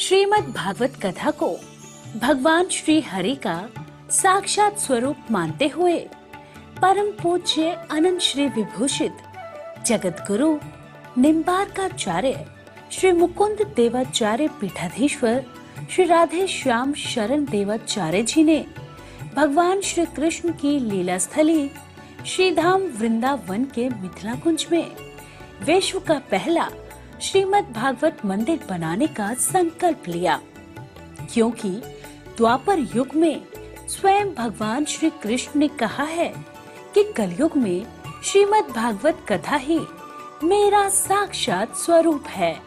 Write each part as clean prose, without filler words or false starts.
श्रीमद् भागवत कथा को भगवान श्री हरि का साक्षात स्वरूप मानते हुए परम पूज्य अनंत श्री विभूषित जगत गुरु निम्बार्काचार्य श्री मुकुंद देवाचार्य पीठाधीश्वर श्री राधे श्याम शरण देवाचार्य जी ने भगवान श्री कृष्ण की लीला स्थली श्रीधाम वृंदावन के मिथिला कुंज में विश्व का पहला श्रीमद् भागवत मंदिर बनाने का संकल्प लिया, क्योंकि द्वापर युग में स्वयं भगवान श्री कृष्ण ने कहा है कि कलयुग में श्रीमद् भागवत कथा ही मेरा साक्षात स्वरूप है।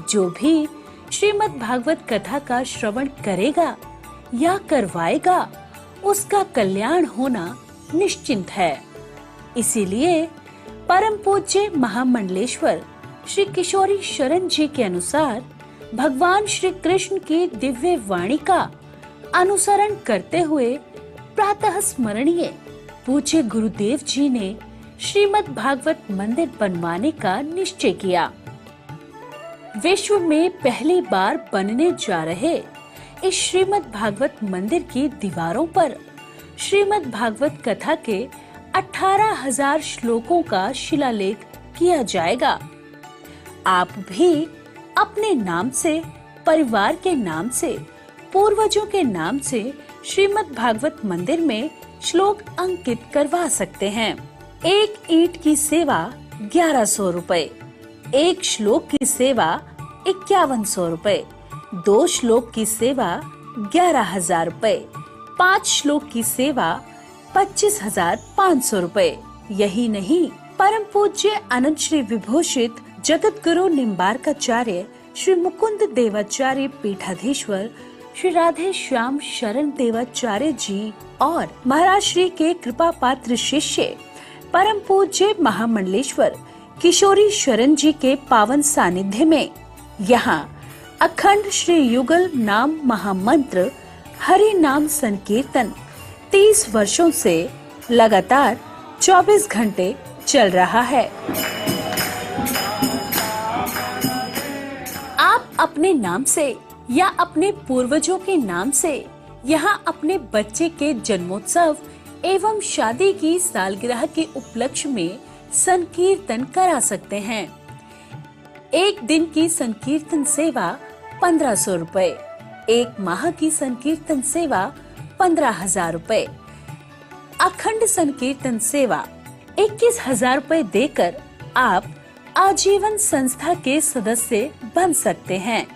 जो भी श्रीमद् भागवत कथा का श्रवण करेगा या करवाएगा उसका कल्याण होना निश्चिंत है। इसीलिए परम पूज्य महामंडलेश्वर श्री किशोरी शरण जी के अनुसार भगवान श्री कृष्ण की दिव्य वाणी का अनुसरण करते हुए प्रातः स्मरणीय पूज्य गुरुदेव जी ने श्रीमद् भागवत मंदिर बनवाने का निश्चय किया। विश्व में पहली बार बनने जा रहे इस श्रीमद् भागवत मंदिर की दीवारों पर श्रीमद् भागवत कथा के 18,000 श्लोकों का शिलालेख किया जाएगा। आप भी अपने नाम से, परिवार के नाम से, पूर्वजों के नाम से श्रीमद् भागवत मंदिर में श्लोक अंकित करवा सकते हैं। एक ईंट की सेवा 1100 रुपए, एक श्लोक की सेवा 5100 रुपए, 2 श्लोक की सेवा 11,000 रुपए, 5 श्लोक की सेवा 25,500 रुपए। यही नहीं, परम पूज्य अनंत श्री विभूषित जगत गुरु निम्बार्काचार्य श्री मुकुंद देवाचार्य पीठाधीश्वर श्री राधे श्याम शरण देवाचार्य जी और महाराज श्री के कृपा पात्र शिष्य परम पूज्य महामंडलेश्वर किशोरी शरण जी के पावन सानिध्य में यहाँ अखंड श्री युगल नाम महामंत्र हरि नाम संकीर्तन 30 वर्षों से लगातार 24 घंटे चल रहा है। आप अपने नाम से या अपने पूर्वजों के नाम से यहाँ अपने बच्चे के जन्मोत्सव एवं शादी की सालगिरह के उपलक्ष्य में संकीर्तन करा सकते हैं। एक दिन की संकीर्तन सेवा 1500 रुपए, एक माह की संकीर्तन सेवा 15,000 रुपए, अखंड संकीर्तन सेवा 21,000 रुपए देकर आप आजीवन संस्था के सदस्य बन सकते हैं।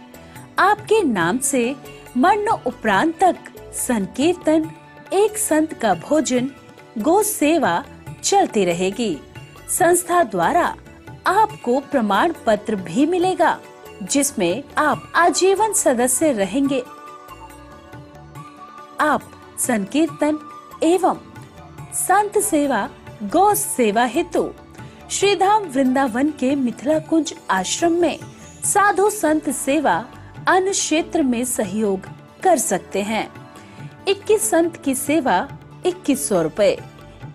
आपके नाम से मरण उपरांत तक संकीर्तन, एक संत का भोजन, गो सेवा चलती रहेगी। संस्था द्वारा आपको प्रमाण पत्र भी मिलेगा, जिसमें आप आजीवन सदस्य रहेंगे। आप संकीर्तन एवं संत सेवा, गौ सेवा हेतु श्रीधाम वृंदावन के मिथिला कुंज आश्रम में साधु संत सेवा अन्य क्षेत्र में सहयोग कर सकते हैं। 21 संत की सेवा 2100 रुपए,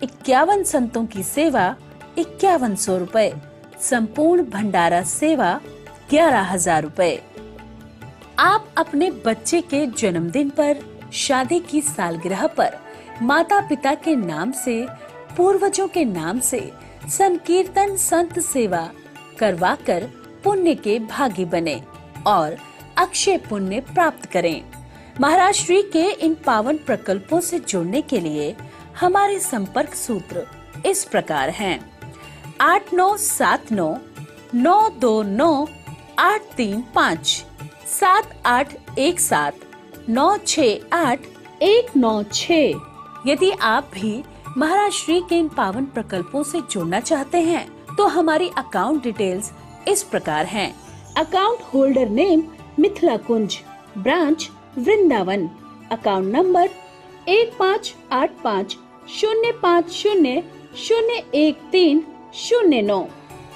51 संतों की सेवा 5100 रुपए, संपूर्ण भंडारा सेवा 11,000 रुपए। आप अपने बच्चे के जन्मदिन पर, शादी की सालगिरह पर माता पिता के नाम से, पूर्वजों के नाम से संकीर्तन संत सेवा करवाकर पुण्य के भागी बने और अक्षय पुण्य प्राप्त करें। महाराज श्री के इन पावन प्रकल्पों से जुड़ने के लिए हमारे संपर्क सूत्र इस प्रकार हैं: 8979 929 835, 7817 968 196। यदि आप भी महाराज श्री के इन पावन प्रकल्पों से जुड़ना चाहते हैं तो हमारी अकाउंट डिटेल्स इस प्रकार हैं। Account holder name Mithila Kunj, branch Vrindavan, account number 158505001309,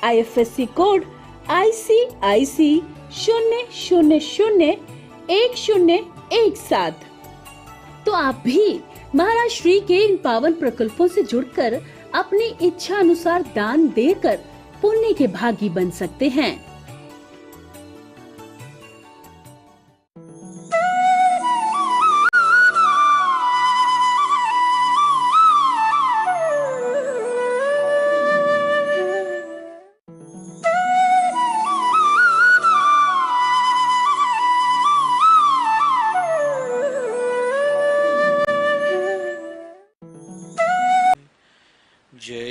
IFSC code ICIC 0001017। तो आप भी महाराज श्री के इन पावन प्रकल्पों से जुड़कर अपनी इच्छा अनुसार दान देकर पुण्य के भागी बन सकते हैं।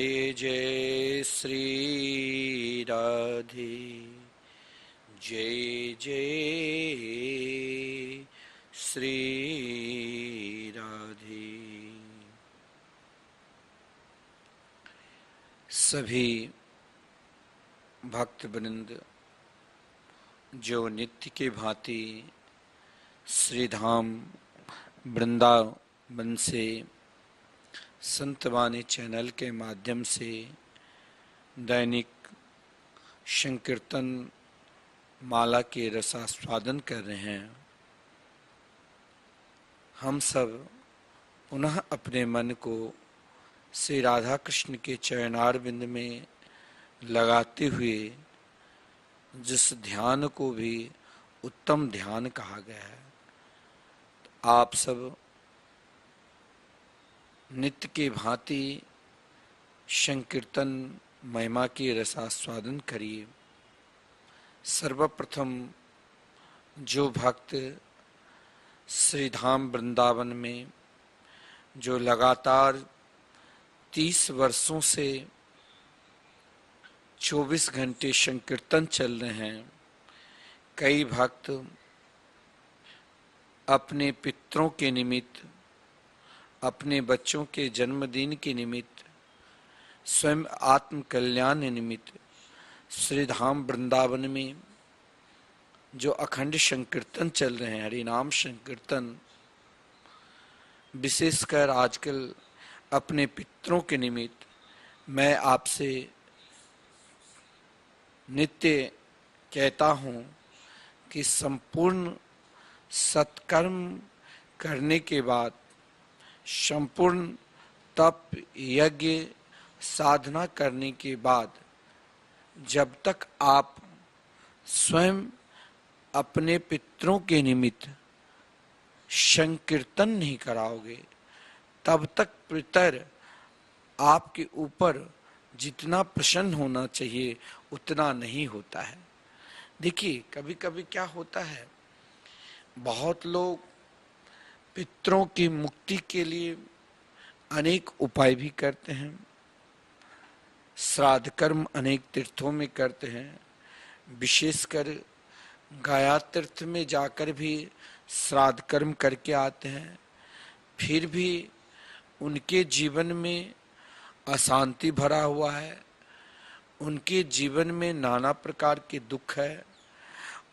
जय जय श्री राधे, जय जय श्री राधे। सभी भक्तवृंद जो नित्य के भांति श्री धाम वृंदावन से संतवाणी चैनल के माध्यम से दैनिक संकीर्तन माला के रसास्वादन कर रहे हैं, हम सब पुनः अपने मन को श्री राधा कृष्ण के चरणारविंद में लगाते हुए, जिस ध्यान को भी उत्तम ध्यान कहा गया है, आप सब नित्य के भांति संकीर्तन महिमा की रसास्वादन करिए। सर्वप्रथम जो भक्त श्री धाम वृंदावन में जो लगातार 30 वर्षों से 24 घंटे संकीर्तन चल रहे हैं, कई भक्त अपने पितरों के निमित्त, अपने बच्चों के जन्मदिन के निमित्त, स्वयं आत्म कल्याण निमित्त श्री धाम वृंदावन में जो अखंड संकीर्तन चल रहे हैं, हरिनाम संकीर्तन, विशेषकर आजकल अपने पितरों के निमित्त मैं आपसे नित्य कहता हूं कि संपूर्ण सत्कर्म करने के बाद, संपूर्ण तप यज्ञ साधना करने के बाद, जब तक आप स्वयं अपने पितरों के निमित्त संकीर्तन नहीं कराओगे, तब तक पितर आपके ऊपर जितना प्रसन्न होना चाहिए उतना नहीं होता है। देखिए, कभी कभी क्या होता है, बहुत लोग पितरों की मुक्ति के लिए अनेक उपाय भी करते हैं, श्राद्ध कर्म अनेक तीर्थों में करते हैं, विशेषकर गया तीर्थ में जाकर भी श्राद्ध कर्म करके आते हैं, फिर भी उनके जीवन में अशांति भरा हुआ है, उनके जीवन में नाना प्रकार के दुख है,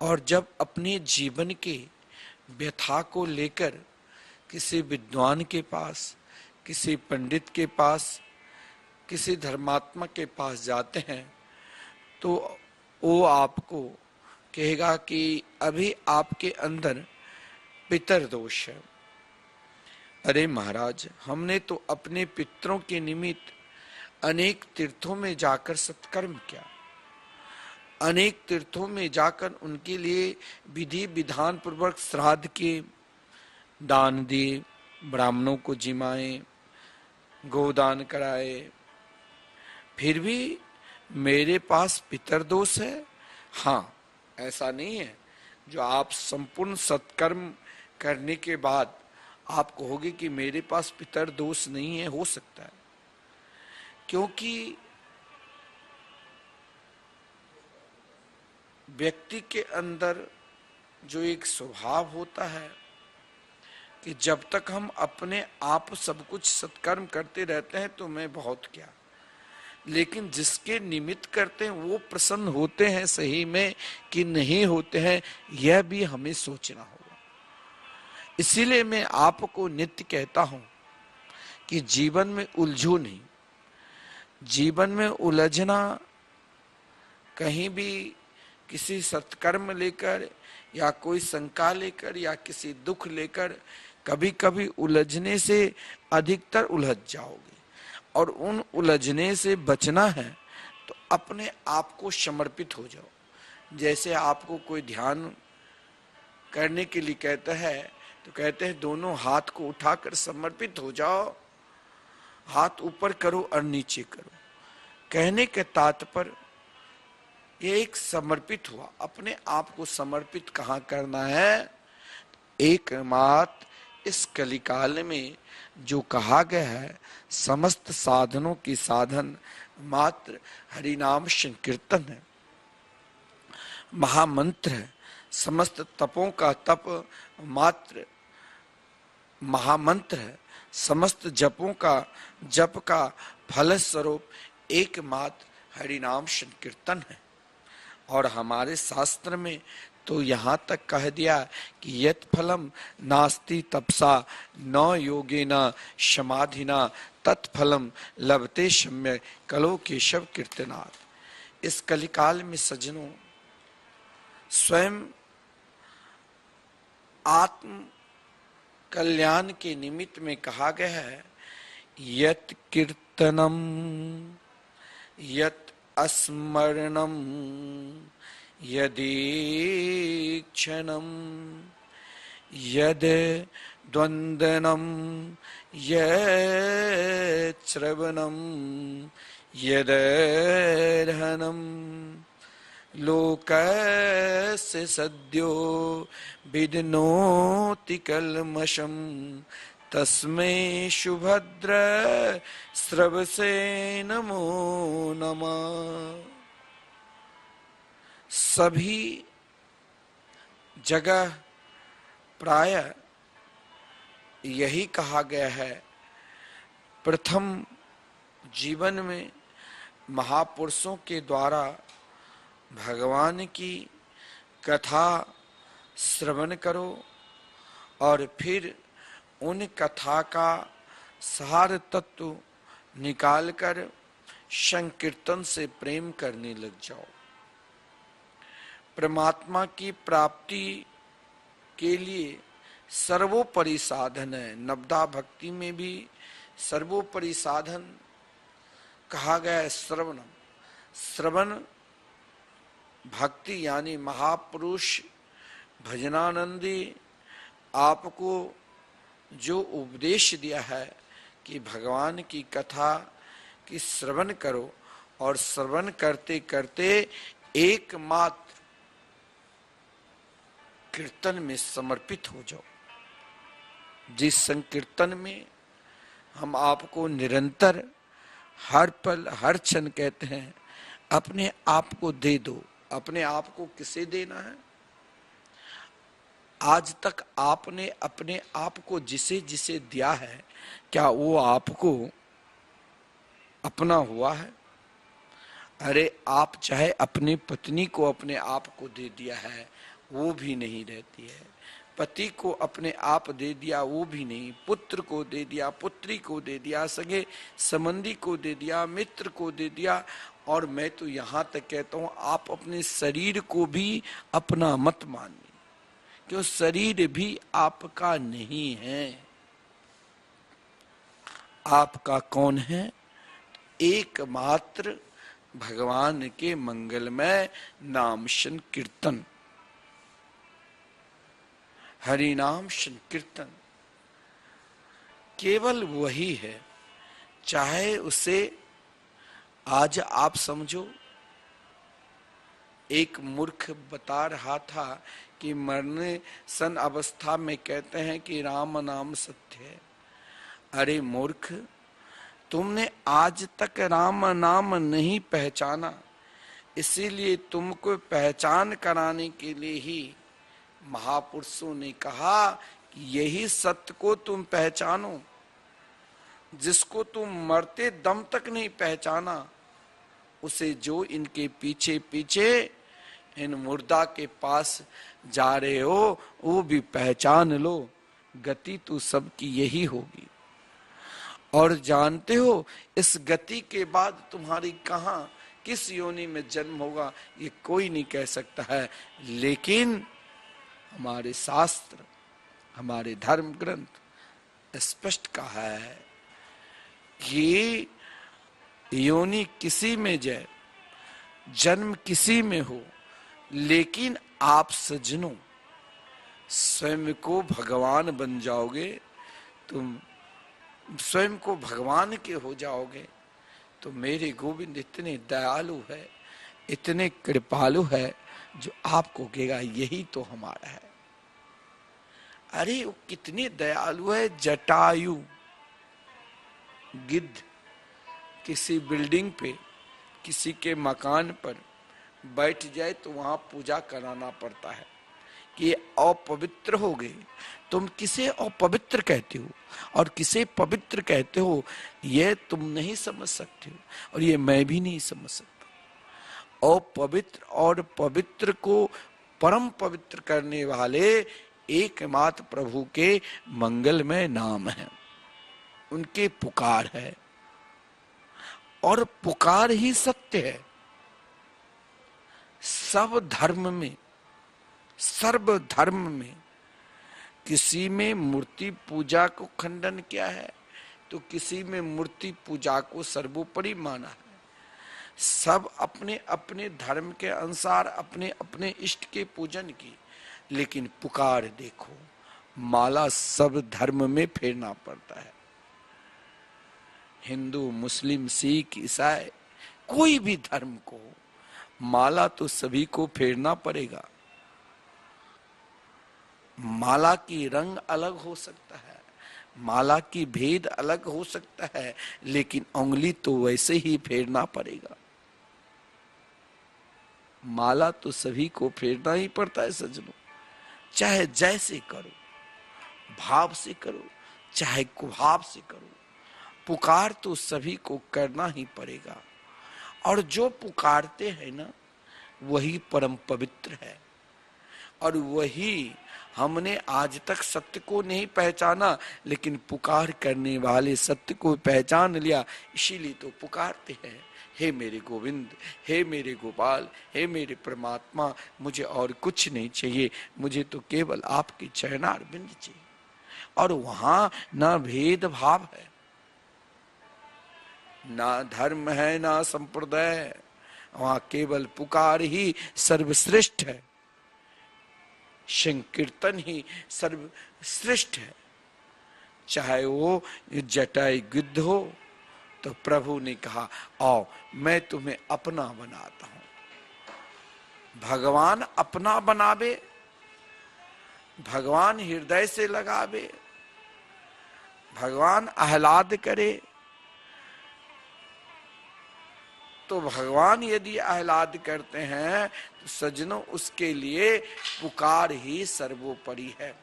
और जब अपने जीवन के व्यथा को लेकर किसी विद्वान के पास, किसी पंडित के पास, किसी धर्मात्मा के पास जाते हैं, तो वो आपको कहेगा कि अभी आपके अंदर पितर दोष है। अरे महाराज, हमने तो अपने पितरों के निमित्त अनेक तीर्थों में जाकर सत्कर्म किया, अनेक तीर्थों में जाकर उनके लिए विधि विधान पूर्वक श्राद्ध के दान दिए, ब्राह्मणों को जिमाए, गोदान कराए, फिर भी मेरे पास पितर दोष है। हाँ, ऐसा नहीं है जो आप संपूर्ण सत्कर्म करने के बाद आप कहोगे कि मेरे पास पितर दोष नहीं है, हो सकता है, क्योंकि व्यक्ति के अंदर जो एक स्वभाव होता है कि जब तक हम अपने आप सब कुछ सत्कर्म करते रहते हैं तो मैं बहुत क्या, लेकिन जिसके निमित्त करते हैं वो प्रसन्न होते हैं सही में कि नहीं होते हैं, यह भी हमें सोचना होगा। इसीलिए मैं आपको नित्य कहता हूं कि जीवन में उलझो नहीं। जीवन में उलझना कहीं भी किसी सत्कर्म लेकर या कोई शंका लेकर या किसी दुख लेकर, कभी कभी उलझने से अधिकतर उलझ जाओगे, और उन उलझने से बचना है तो अपने आप को समर्पित हो जाओ। जैसे आपको कोई ध्यान करने के लिए कहता है तो कहते हैं दोनों हाथ को उठाकर समर्पित हो जाओ, हाथ ऊपर करो और नीचे करो। कहने के तात्पर्य ये एक समर्पित हुआ। अपने आप को समर्पित कहाँ करना है? एकमात्र इस कलिकाल में जो कहा गया है, समस्त साधनों की साधन मात्र हरिनाम संकीर्तन है, महामंत्र है। समस्त तपों का तप मात्र महामंत्र है। समस्त जपों का जप का फल स्वरूप एकमात्र हरिनाम संकीर्तन है। और हमारे शास्त्र में तो यहाँ तक कह दिया कि यत् फलम नास्ति तपसा न योगेन समाधिना तत्फलम लभते सम्यक कलो केशव कीर्तनात्। इस कलिकाल में सज्जनों, स्वयं आत्म कल्याण के निमित्त में कहा गया है, यत् कीर्तनम यत् अस्मरणम यदीक्षणम यद द्वंदनम यश्रवणम यदर्हनम लोकस्य सद्यो विदनोति कल्मषम तस्मै शुभद्र स्रवसे नमो नमः। सभी जगह प्राय यही कहा गया है। प्रथम जीवन में महापुरुषों के द्वारा भगवान की कथा श्रवण करो और फिर उन कथा का सार तत्व निकालकर संकीर्तन से प्रेम करने लग जाओ। परमात्मा की प्राप्ति के लिए सर्वोपरि साधन है। नवदा भक्ति में भी सर्वोपरि साधन कहा गया है श्रवण। श्रवण भक्ति यानी महापुरुष भजनानंदी आपको जो उपदेश दिया है कि भगवान की कथा की श्रवण करो और श्रवण करते करते एकमात्र कीर्तन में समर्पित हो जाओ। जिस संकीर्तन में हम आपको निरंतर हर पल हर क्षण कहते हैं अपने आप को दे दो। अपने आप को किसे देना है? आज तक आपने अपने आप को जिसे जिसे दिया है, क्या वो आपको अपना हुआ है? अरे आप चाहे अपनी पत्नी को अपने आप को दे दिया है, वो भी नहीं रहती है। पति को अपने आप दे दिया, वो भी नहीं। पुत्र को दे दिया, पुत्री को दे दिया, सगे संबंधी को दे दिया, मित्र को दे दिया। और मैं तो यहाँ तक कहता हूँ, आप अपने शरीर को भी अपना मत मानिए, क्यों शरीर भी आपका नहीं है। आपका कौन है? एकमात्र भगवान के मंगलमय नाम संकीर्तन, हरि नाम संकीर्तन केवल वही है। चाहे उसे आज आप समझो, एक मूर्ख बता रहा था कि मरने सन अवस्था में कहते हैं कि राम नाम सत्य है। अरे मूर्ख, तुमने आज तक राम नाम नहीं पहचाना, इसीलिए तुमको पहचान कराने के लिए ही महापुरुषों ने कहा कि यही सत्य को तुम पहचानो। जिसको तुम मरते दम तक नहीं पहचाना, उसे जो इनके पीछे पीछे इन मुर्दा के पास जा रहे हो, वो भी पहचान लो। गति तो सबकी यही होगी। और जानते हो इस गति के बाद तुम्हारी कहां किस योनि में जन्म होगा, ये कोई नहीं कह सकता है। लेकिन हमारे शास्त्र, हमारे धर्म ग्रंथ स्पष्ट कहा है कि योनि किसी में जाए, जन्म किसी में हो, लेकिन आप सज्जनों स्वयं को भगवान बन जाओगे, तुम स्वयं को भगवान के हो जाओगे। तो मेरे गोविंद इतने दयालु है, इतने कृपालु है, जो आपको कहेगा यही तो हमारा है। अरे वो कितने दयालु है। जटायु गिद्ध किसी बिल्डिंग पे, किसी के मकान पर बैठ जाए तो वहां पूजा कराना पड़ता है कि ये अपवित्र हो गए। तुम किसे अपवित्र कहते हो और किसे पवित्र कहते हो, ये तुम नहीं समझ सकते हो और ये मैं भी नहीं समझ सकता। अपवित्र और पवित्र को परम पवित्र करने वाले एकमात्र प्रभु के मंगलमय नाम है, उनके पुकार है और पुकार ही सत्य है। सब धर्म में, सर्व धर्म में किसी में मूर्ति पूजा को खंडन किया है तो किसी में मूर्ति पूजा को सर्वोपरि माना है। सब अपने अपने धर्म के अनुसार अपने अपने इष्ट के पूजन की, लेकिन पुकार देखो, माला सब धर्म में फेरना पड़ता है। हिंदू, मुस्लिम, सिख, ईसाई, कोई भी धर्म को माला तो सभी को फेरना पड़ेगा। माला की रंग अलग हो सकता है, माला की भेद अलग हो सकता है, लेकिन उंगली तो वैसे ही फेरना पड़ेगा। माला तो सभी को फेरना ही पड़ता है सज्जनों, चाहे जैसे करो, भाव से करो चाहे कुभाव से करो, पुकार तो सभी को करना ही पड़ेगा। और जो पुकारते हैं ना, वही परम पवित्र है। और वही हमने आज तक सत्य को नहीं पहचाना, लेकिन पुकार करने वाले सत्य को पहचान लिया, इसीलिए तो पुकारते हैं, हे मेरे गोविंद, हे मेरे गोपाल, हे मेरे परमात्मा, मुझे और कुछ नहीं चाहिए, मुझे तो केवल आपके चरणार बिंद चाहिए। और वहां ना भेद भाव है, ना धर्म है, ना संप्रदाय, वहां केवल पुकार ही सर्वश्रेष्ठ है, संकीर्तन ही सर्वश्रेष्ठ है। चाहे वो जटाई गिद्ध हो तो प्रभु ने कहा, आओ मैं तुम्हें अपना बनाता हूं। भगवान अपना बनावे, भगवान हृदय से लगावे, भगवान आह्लाद करे, तो भगवान यदि आह्लाद करते हैं तो सज्जनों उसके लिए पुकार ही सर्वोपरि है।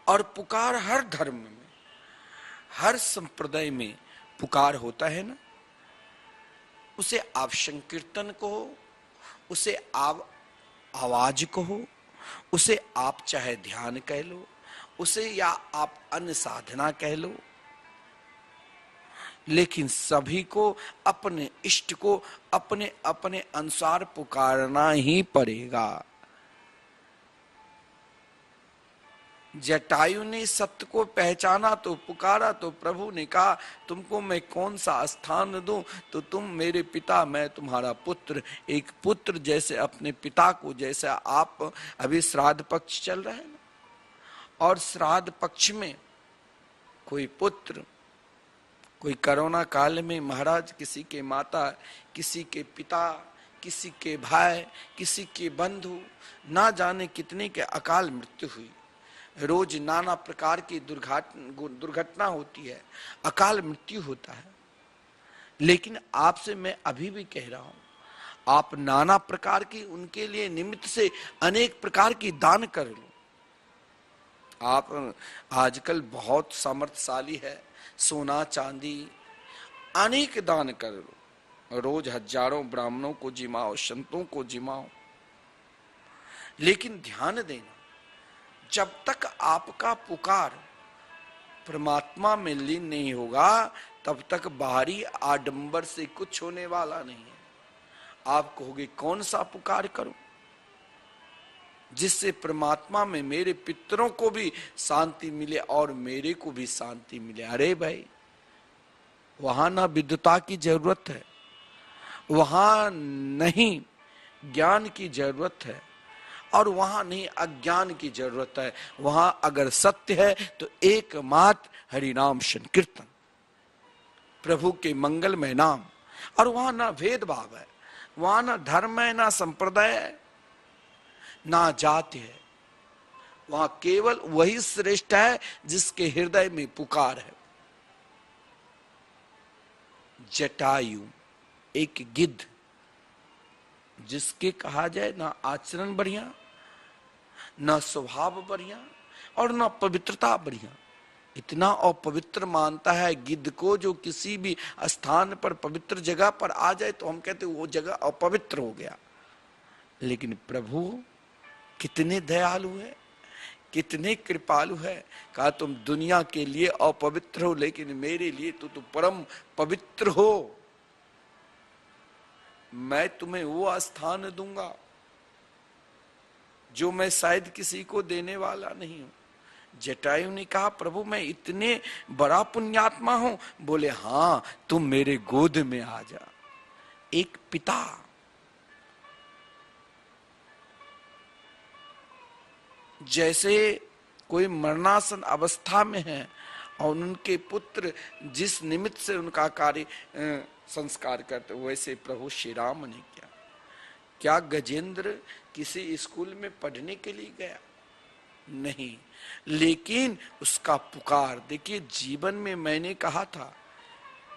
और पुकार हर धर्म में, हर संप्रदाय में पुकार होता है ना। उसे आप संकीर्तन कहो, उसे आप आवाज कहो, उसे आप चाहे ध्यान कह लो, उसे या आप अन्य साधना कह लो, लेकिन सभी को अपने इष्ट को अपने अपने अनुसार पुकारना ही पड़ेगा। जटायु ने सत्य को पहचाना तो पुकारा, तो प्रभु ने कहा तुमको मैं कौन सा स्थान दूं, तो तुम मेरे पिता, मैं तुम्हारा पुत्र। एक पुत्र जैसे अपने पिता को, जैसे आप अभी श्राद्ध पक्ष चल रहा है ना, और श्राद्ध पक्ष में कोई पुत्र, कोई कोरोना काल में महाराज किसी के माता, किसी के पिता, किसी के भाई, किसी के बंधु, ना जाने कितने के अकाल मृत्यु हुई। रोज नाना प्रकार की दुर्घटना होती है, अकाल मृत्यु होता है। लेकिन आपसे मैं अभी भी कह रहा हूं, आप नाना प्रकार की उनके लिए निमित्त से अनेक प्रकार की दान कर लो। आप आजकल बहुत सामर्थ्यशाली है, सोना चांदी अनेक दान कर लो, रोज हजारों ब्राह्मणों को जिमाओ, संतों को जिमाओ, लेकिन ध्यान देना, जब तक आपका पुकार परमात्मा में लीन नहीं होगा, तब तक बाहरी आडंबर से कुछ होने वाला नहीं है। आप कहोगे कौन सा पुकार करूं जिससे परमात्मा में मेरे पितरों को भी शांति मिले और मेरे को भी शांति मिले। अरे भाई, वहां ना विद्वता की जरूरत है, वहां नहीं ज्ञान की जरूरत है, और वहां नहीं अज्ञान की जरूरत है। वहां अगर सत्य है तो एकमात्र हरिनाम संकीर्तन, प्रभु के मंगलमय नाम। और वहां ना भेदभाव है, वहां ना धर्म है, ना संप्रदाय है, ना जाति है, वहां केवल वही श्रेष्ठ है जिसके हृदय में पुकार है। जटायु एक गिद्ध, जिसके कहा जाए ना आचरण बढ़िया, ना स्वभाव बढ़िया और ना पवित्रता बढ़िया, इतना अपवित्र मानता है गिद्ध को, जो किसी भी स्थान पर पवित्र जगह पर आ जाए तो हम कहते वो जगह अपवित्र हो गया। लेकिन प्रभु कितने दयालु है, कितने कृपालु है। कहा तुम दुनिया के लिए अपवित्र हो, लेकिन मेरे लिए तो तुम परम पवित्र हो। मैं तुम्हें वो स्थान दूंगा जो मैं शायद किसी को देने वाला नहीं हूं। जटायु ने कहा प्रभु मैं इतने बड़ा पुण्यात्मा हूं? बोले हां, तुम मेरे गोद में आ जा। एक पिता जैसे कोई मरणासन अवस्था में है और उनके पुत्र जिस निमित्त से उनका कार्य संस्कार करते, वैसे प्रभु श्री राम ने किया। क्या गजेंद्र किसी स्कूल में पढ़ने के लिए गया? नहीं, लेकिन उसका पुकार देखिए। जीवन में मैंने कहा था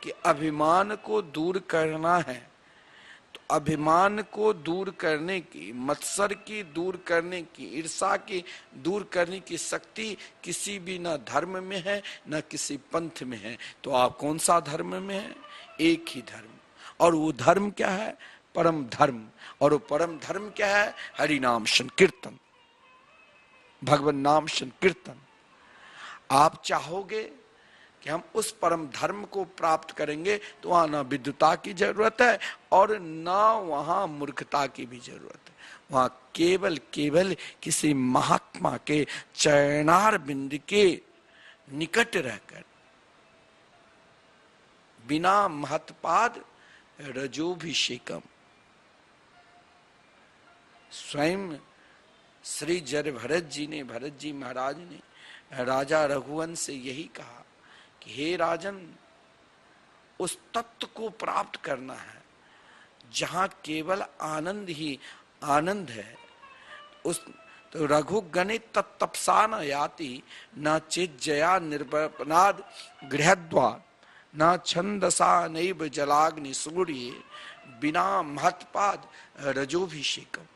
कि अभिमान को दूर करना है, तो अभिमान को दूर करने की, मत्सर की दूर करने की, ईर्षा की दूर करने की शक्ति किसी भी ना धर्म में है ना किसी पंथ में है। तो आप कौन सा धर्म में है? एक ही धर्म, और वो धर्म क्या है? परम धर्म। और वो परम धर्म क्या है? हरि नाम संकीर्तन, भगवान नाम संकीर्तन। आप चाहोगे कि हम उस परम धर्म को प्राप्त करेंगे तो वहां ना विद्वता की जरूरत है और ना वहां मूर्खता की भी जरूरत है। वहां केवल केवल किसी महात्मा के चरणार बिंद के निकट रहकर, बिना महत्पाद रजोभिषेकम, स्वयं श्री जर भरत जी ने, भरत जी महाराज ने राजा रघुवंश से यही कहा कि हे राजन, उस तत्व को प्राप्त करना है जहां केवल आनंद ही आनंद है। उस तो रघुगणे तत्तपसा न याति, न चेत जया निर्वपनाद गृहद्वार, न छंदसा नैव जलाग्नि सूर्य, बिना महत्पाद रजोभिषेकम।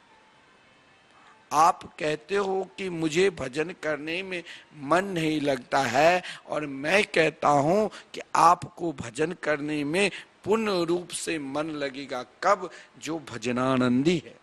आप कहते हो कि मुझे भजन करने में मन नहीं लगता है, और मैं कहता हूं कि आपको भजन करने में पूर्ण रूप से मन लगेगा। कब? जो भजनानंदी है,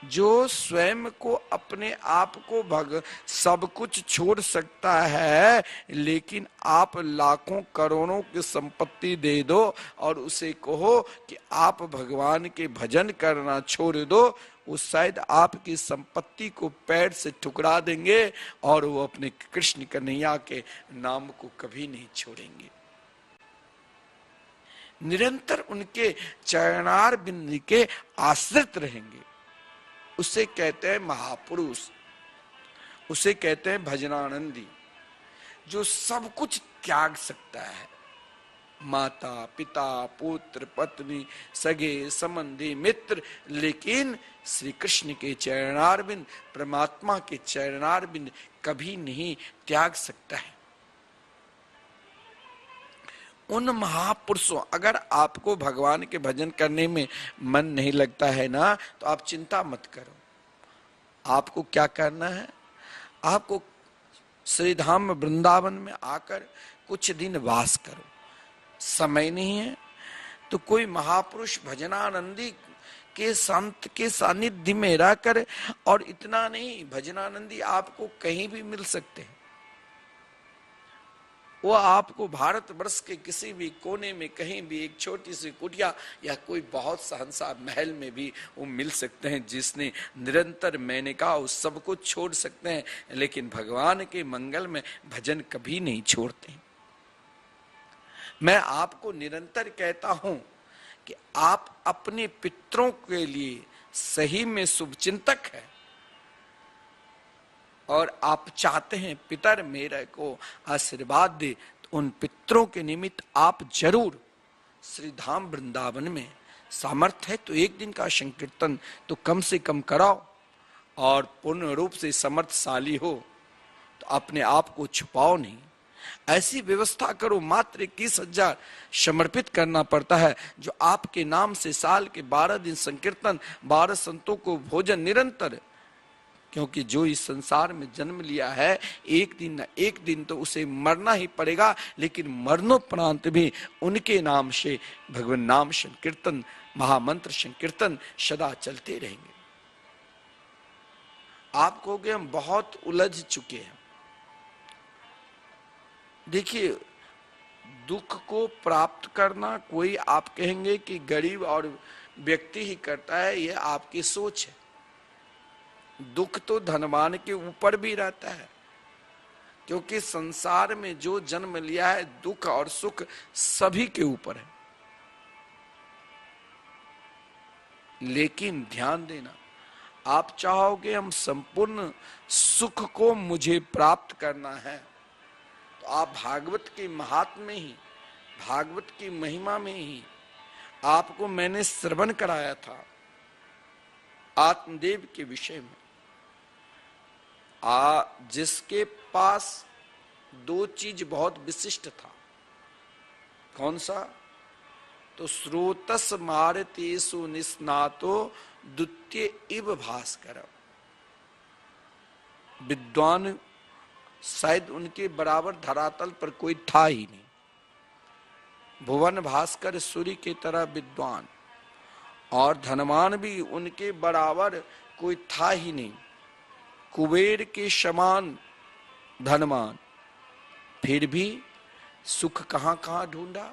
जो स्वयं को, अपने आप को सब कुछ छोड़ सकता है, लेकिन आप लाखों करोड़ों की संपत्ति दे दो और उसे कहो कि आप भगवान के भजन करना छोड़ दो, वो शायद आपकी संपत्ति को पैर से ठुकरा देंगे और वो अपने कृष्ण कन्हैया के नाम को कभी नहीं छोड़ेंगे। निरंतर उनके चरणार बिंद के आश्रित रहेंगे। उसे कहते हैं महापुरुष, उसे कहते हैं भजनानंदी, जो सब कुछ त्याग सकता है। माता पिता पुत्र पत्नी सगे संबंधी मित्र, लेकिन श्री कृष्ण के चरणारविंद, परमात्मा के चरणारविंद कभी नहीं त्याग सकता है। उन महापुरुषों, अगर आपको भगवान के भजन करने में मन नहीं लगता है ना, तो आप चिंता मत करो। आपको क्या करना है? आपको श्रीधाम वृंदावन में आकर कुछ दिन वास करो। समय नहीं है तो कोई महापुरुष भजनानंदी के संत के सानिध्य में रहकर, और इतना नहीं, भजनानंदी आपको कहीं भी मिल सकते हैं। वो आपको भारत वर्ष के किसी भी कोने में, कहीं भी, एक छोटी सी कुटिया या कोई बहुत सहनसा महल में भी वो मिल सकते हैं, जिसने निरंतर, मैंने कहा, उस सब को छोड़ सकते हैं, लेकिन भगवान के मंगल में भजन कभी नहीं छोड़ते। मैं आपको निरंतर कहता हूं कि आप अपने पितरों के लिए सही में शुभचिंतक है, और आप चाहते हैं पितर मेरे को आशीर्वाद दे, तो उन पितरों के निमित्त आप जरूर श्री धाम वृंदावन में, सामर्थ्य है तो एक दिन का संकीर्तन तो कम से कम कराओ। और पूर्ण रूप से समर्थशाली हो तो अपने आप को छुपाओ नहीं, ऐसी व्यवस्था करो। मात्र 21,000 समर्पित करना पड़ता है, जो आपके नाम से साल के 12 दिन संकीर्तन, 12 संतों को भोजन निरंतर। क्योंकि जो इस संसार में जन्म लिया है, एक दिन न एक दिन तो उसे मरना ही पड़ेगा, लेकिन मरणोपरांत भी उनके नाम से भगवान नाम संकीर्तन, महामंत्र संकीर्तन सदा चलते रहेंगे। आप कहोगे हम बहुत उलझ चुके हैं। देखिए, दुख को प्राप्त करना कोई आप कहेंगे कि गरीब और व्यक्ति ही करता है, यह आपकी सोच है। दुख तो धनवान के ऊपर भी रहता है, क्योंकि संसार में जो जन्म लिया है, दुख और सुख सभी के ऊपर है। लेकिन ध्यान देना, आप चाहोगे हम संपूर्ण सुख को मुझे प्राप्त करना है, तो आप भागवत के महात्म्य में ही, भागवत की महिमा में ही आपको मैंने श्रवण कराया था आत्मदेव के विषय में। जिसके पास दो चीज बहुत विशिष्ट था, कौन सा? तो स्रोतस मारतेषु निस्नातो द्वितीय इव भास्कर। विद्वान शायद उनके बराबर धरातल पर कोई था ही नहीं। भुवन भास्कर सूर्य की तरह विद्वान, और धनवान भी उनके बराबर कोई था ही नहीं। कुबेर के समान धनवान, फिर भी सुख कहां कहां ढूंढा।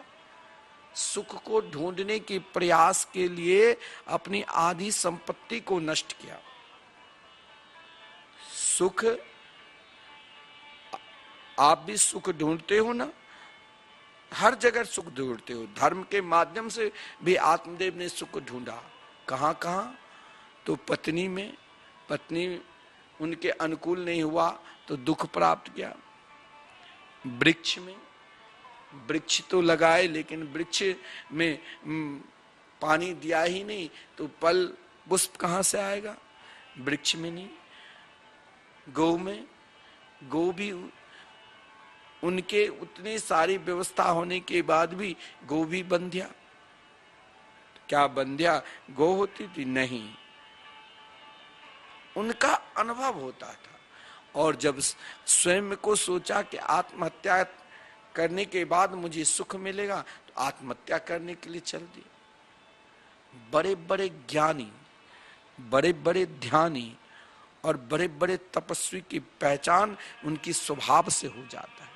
सुख को ढूंढने के प्रयास के लिए अपनी आधी संपत्ति को नष्ट किया। सुख, आप भी सुख ढूंढते हो ना, हर जगह सुख ढूंढते हो। धर्म के माध्यम से भी आत्मदेव ने सुख ढूंढा। कहां कहां? तो पत्नी में, पत्नी उनके अनुकूल नहीं हुआ तो दुख प्राप्त किया। वृक्ष में, वृक्ष तो लगाए लेकिन वृक्ष में पानी दिया ही नहीं तो फल पुष्प कहां से आएगा? वृक्ष में नहीं। गौ में, गौ भी उनके उतनी सारी व्यवस्था होने के बाद भी गौ भी बंध्या। क्या बंध्या गौ होती थी? नहीं, उनका अनुभव होता था। और जब स्वयं को सोचा कि आत्महत्या करने के बाद मुझे सुख मिलेगा, तो आत्महत्या करने के लिए चल दी। बड़े बड़े ज्ञानी, बड़े बड़े ध्यानी और बड़े बड़े तपस्वी की पहचान उनकी स्वभाव से हो जाता है।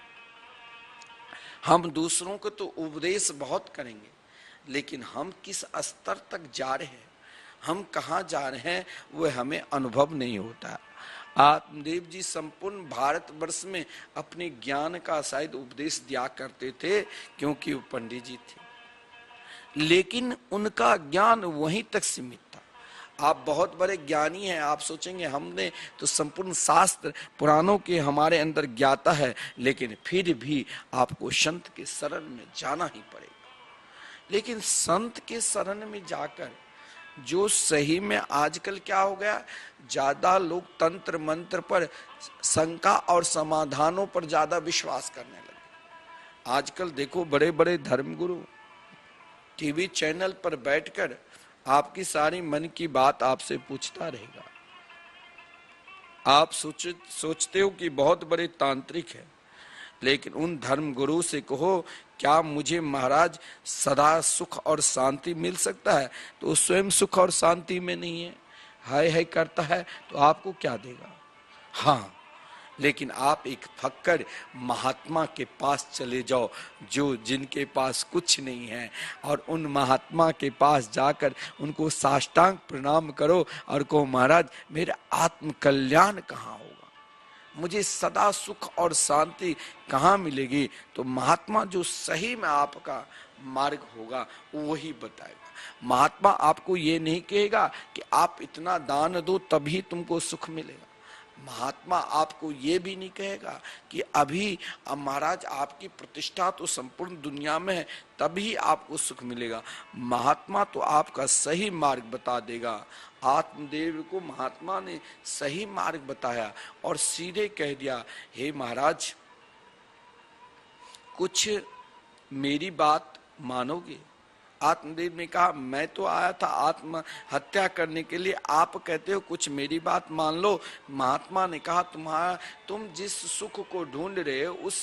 हम दूसरों को तो उपदेश बहुत करेंगे, लेकिन हम किस स्तर तक जा रहे हैं, हम कहाँ जा रहे हैं, वह हमें अनुभव नहीं होता। आत्मदेव जी संपूर्ण भारतवर्ष में अपने ज्ञान का शायद उपदेश दिया करते थे, क्योंकि वो पंडित जी थे, लेकिन उनका ज्ञान वहीं तक सीमित था। आप बहुत बड़े ज्ञानी हैं, आप सोचेंगे हमने तो संपूर्ण शास्त्र पुराणों के हमारे अंदर ज्ञाता है, लेकिन फिर भी आपको संत के शरण में जाना ही पड़ेगा। लेकिन संत के शरण में जाकर जो सही में आजकल क्या हो गया, ज्यादा लोग तंत्र मंत्र पर, शंका और समाधानों पर ज्यादा विश्वास करने लगे। आजकल देखो बड़े बड़े धर्मगुरु टीवी चैनल पर बैठकर आपकी सारी मन की बात आपसे पूछता रहेगा। आप सोचते हो कि बहुत बड़े तांत्रिक है, लेकिन उन धर्म गुरु से कहो क्या मुझे महाराज सदा सुख और शांति मिल सकता है, तो स्वयं सुख और शांति में नहीं है, हाय हाय करता है, तो आपको क्या देगा? हाँ, लेकिन आप एक फक्कर महात्मा के पास चले जाओ, जो जिनके पास कुछ नहीं है, और उन महात्मा के पास जाकर उनको साष्टांग प्रणाम करो और कहो महाराज मेरा आत्म कल्याण कहाँ होगा, मुझे सदा सुख और शांति कहाँ मिलेगी? तो महात्मा जो सही में आपका मार्ग होगा वही बताएगा। महात्मा आपको ये नहीं कहेगा कि आप इतना दान दो तभी तुमको सुख मिलेगा। महात्मा आपको ये भी नहीं कहेगा कि अभी अब महाराज आपकी प्रतिष्ठा तो संपूर्ण दुनिया में है तभी आपको सुख मिलेगा। महात्मा तो आपका सही मार्ग बता देगा। आत्मदेव को महात्मा ने सही मार्ग बताया और सीधे कह दिया, हे महाराज कुछ मेरी बात मानोगे? आत्मदेव ने कहा, मैं तो आया था आत्महत्या करने के लिए, आप कहते हो कुछ मेरी बात मान लो। महात्मा ने कहा, तुम जिस सुख को ढूंढ रहे हो उस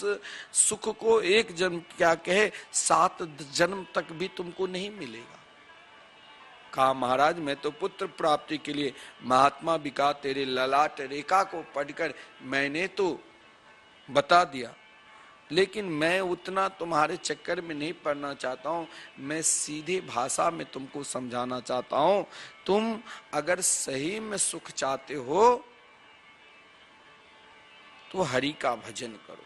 सुख को एक जन्म क्या कहे 7 जन्म तक भी तुमको नहीं मिलेगा। कहा, महाराज मैं तो पुत्र प्राप्ति के लिए महात्मा बिका तेरे ललाट रेखा को पढ़कर मैंने तो बता दिया, लेकिन मैं उतना तुम्हारे चक्कर में नहीं पड़ना चाहता हूं। मैं सीधी भाषा में तुमको समझाना चाहता हूं। तुम अगर सही में सुख चाहते हो तो हरि का भजन करो,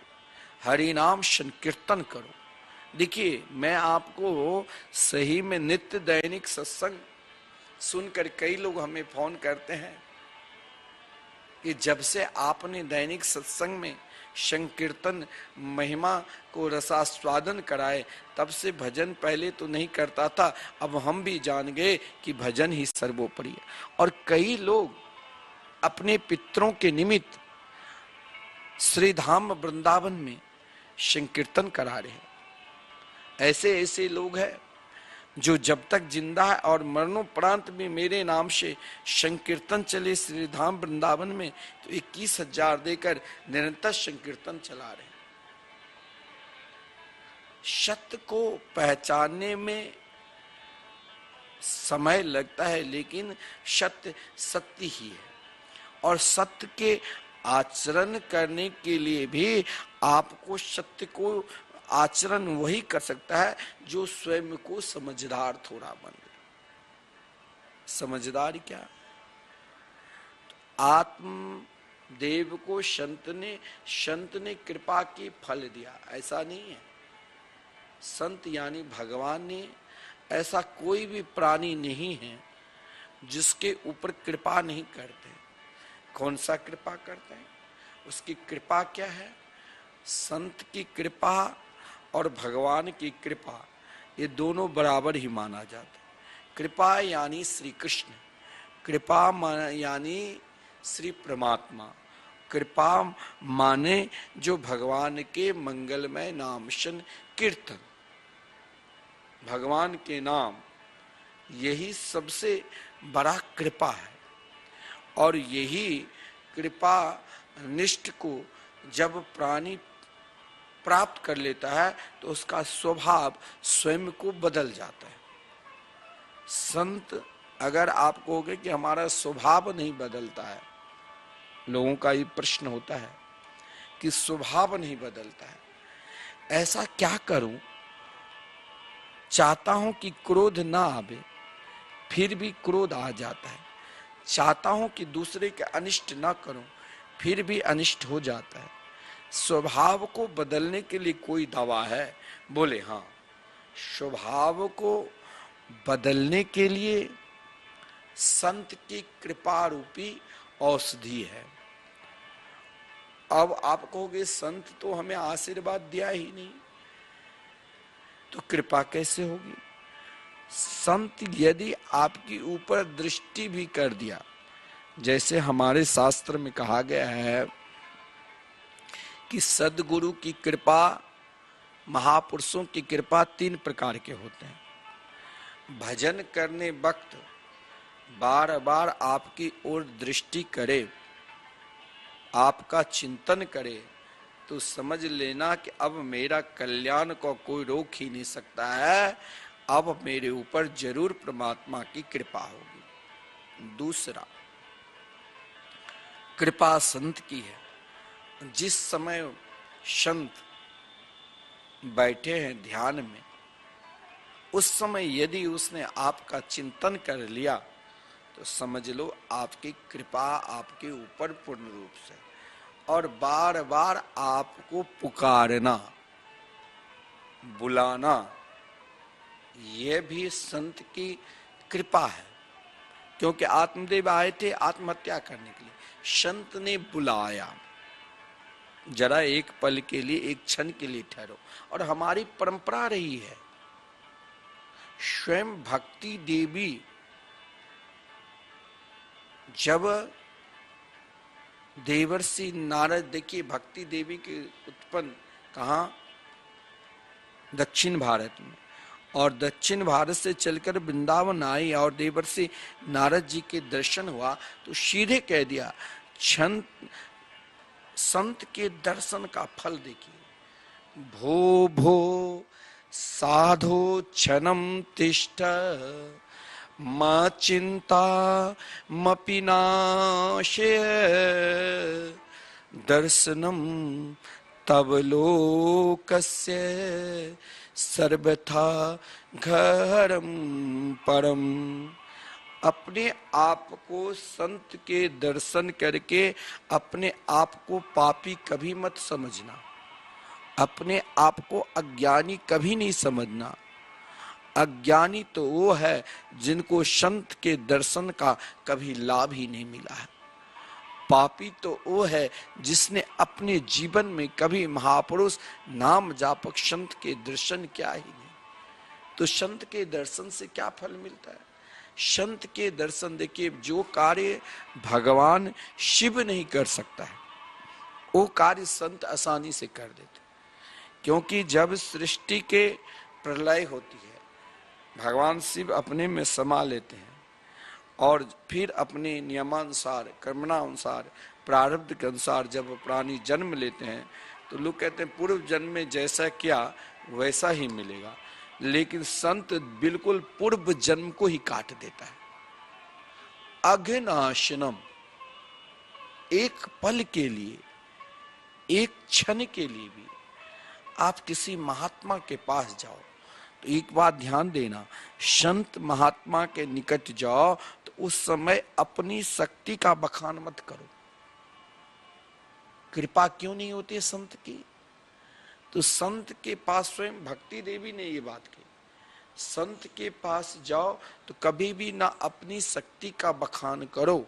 हरि नाम संकीर्तन करो। देखिए मैं आपको सही में नित्य दैनिक सत्संग सुनकर कई लोग हमें फोन करते हैं कि जब से आपने दैनिक सत्संग में संकीर्तन महिमा को रसास्वादन कराए तब से भजन पहले तो नहीं करता था, अब हम भी जान गए कि भजन ही सर्वोपरि है। और कई लोग अपने पितरों के निमित्त श्री धाम वृंदावन में संकीर्तन करा रहे हैं। ऐसे ऐसे लोग हैं जो जब तक जिंदा है और मरणोपरांत में मेरे नाम से संकीर्तन चले श्री धाम वृंदावन में तो 21,000 देकर निरंतर संकीर्तन चला रहे हैं। सत्य को पहचानने में समय लगता है, लेकिन सत्य सत्य ही है और सत्य के आचरण करने के लिए भी आपको सत्य को आचरण वही कर सकता है जो स्वयं को समझदार थोड़ा बन गए। समझदार क्या? आत्म देव को संत ने कृपा की फल दिया, ऐसा नहीं है। संत यानी भगवान ने, ऐसा कोई भी प्राणी नहीं है जिसके ऊपर कृपा नहीं करते। कौन सा कृपा करते हैं? उसकी कृपा क्या है? संत की कृपा और भगवान की कृपा ये दोनों बराबर ही माना जाता है। कृपा यानी श्री कृष्ण, कृपा यानी श्री परमात्मा, कृपा माने जो भगवान के मंगलमय नाम कीर्तन, भगवान के नाम, यही सबसे बड़ा कृपा है। और यही कृपा निष्ठ को जब प्राणी प्राप्त कर लेता है तो उसका स्वभाव स्वयं को बदल जाता है। संत अगर आप कहोगे कि हमारा स्वभाव नहीं बदलता है, लोगों का ये प्रश्न होता है कि स्वभाव नहीं बदलता है, ऐसा क्या करूं? चाहता हूं कि क्रोध ना आवे, फिर भी क्रोध आ जाता है। चाहता हूं कि दूसरे के अनिष्ट ना करूं, फिर भी अनिष्ट हो जाता है। स्वभाव को बदलने के लिए कोई दवा है? बोले हाँ, स्वभाव को बदलने के लिए संत की कृपा रूपी औषधि है। अब आप कहोगे संत तो हमें आशीर्वाद दिया ही नहीं, तो कृपा कैसे होगी? संत यदि आपकी ऊपर दृष्टि भी कर दिया, जैसे हमारे शास्त्र में कहा गया है कि सद्गुरु की कृपा, महापुरुषों की कृपा 3 प्रकार के होते हैं। भजन करने वक्त बार बार आपकी ओर दृष्टि करे, आपका चिंतन करे, तो समझ लेना कि अब मेरा कल्याण को कोई रोक ही नहीं सकता है, अब मेरे ऊपर जरूर परमात्मा की कृपा होगी। दूसरा, कृपा संत की है। जिस समय संत बैठे हैं ध्यान में, उस समय यदि उसने आपका चिंतन कर लिया तो समझ लो आपकी कृपा आपके ऊपर पूर्ण रूप से। और बार बार आपको पुकारना, बुलाना, यह भी संत की कृपा है। क्योंकि आत्मदेव आए थे आत्महत्या करने के लिए। संत ने बुलाया, जरा एक पल के लिए, एक क्षण के लिए ठहरो। और हमारी परंपरा रही है, स्वयं भक्ति देवी जब देवर्षि नारद, देखिए भक्ति देवी के उत्पन्न कहाँ, दक्षिण भारत में, और दक्षिण भारत से चलकर वृंदावन आई और देवर्षि नारद जी के दर्शन हुआ तो सीधे कह दिया, संत के दर्शन का फल देखिए। भो भो साधो क्षणम तिष्ठ मा चिंता मपि नाशय दर्शनम तब लोकस्य सर्वथा घरम परम। अपने आप को संत के दर्शन करके अपने आप को पापी कभी मत समझना, अपने आप को अज्ञानी कभी नहीं समझना। अज्ञानी तो वो है जिनको संत के दर्शन का कभी लाभ ही नहीं मिला है। पापी तो वो है जिसने अपने जीवन में कभी महापुरुष नाम जापक संत के दर्शन किया ही नहीं। तो संत के दर्शन से क्या फल मिलता है? संत के दर्शन, देखिए जो कार्य भगवान शिव नहीं कर सकता है वो कार्य संत आसानी से कर देते। क्योंकि जब सृष्टि के प्रलय होती है, भगवान शिव अपने में समा लेते हैं और फिर अपने नियमानुसार, कर्मणानुसार, प्रारब्ध के अनुसार जब प्राणी जन्म लेते हैं तो लोग कहते हैं पूर्व जन्म में जैसा किया वैसा ही मिलेगा। लेकिन संत बिल्कुल पूर्व जन्म को ही काट देता है। अघनाशनम, एक पल के लिए, एक क्षण के लिए भी आप किसी महात्मा के पास जाओ तो एक बात ध्यान देना, संत महात्मा के निकट जाओ तो उस समय अपनी शक्ति का बखान मत करो। कृपा क्यों नहीं होती है संत की? तो संत के पास, स्वयं भक्ति देवी ने ये बात की, संत के पास जाओ तो कभी भी ना अपनी शक्ति का बखान करो,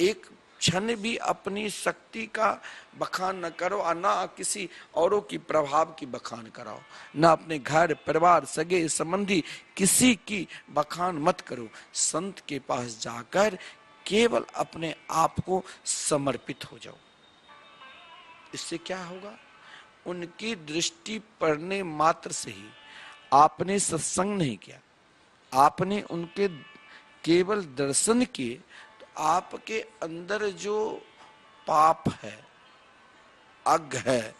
एक क्षण भी अपनी शक्ति का बखान न करो, और ना किसी औरों की प्रभाव की बखान कराओ, ना अपने घर परिवार सगे संबंधी किसी की बखान मत करो। संत के पास जाकर केवल अपने आप को समर्पित हो जाओ। इससे क्या होगा? उनकी दृष्टि पड़ने मात्र से ही, आपने सत्संग नहीं किया, आपने उनके केवल दर्शन किए, तो आपके अंदर जो पाप है, अघ है,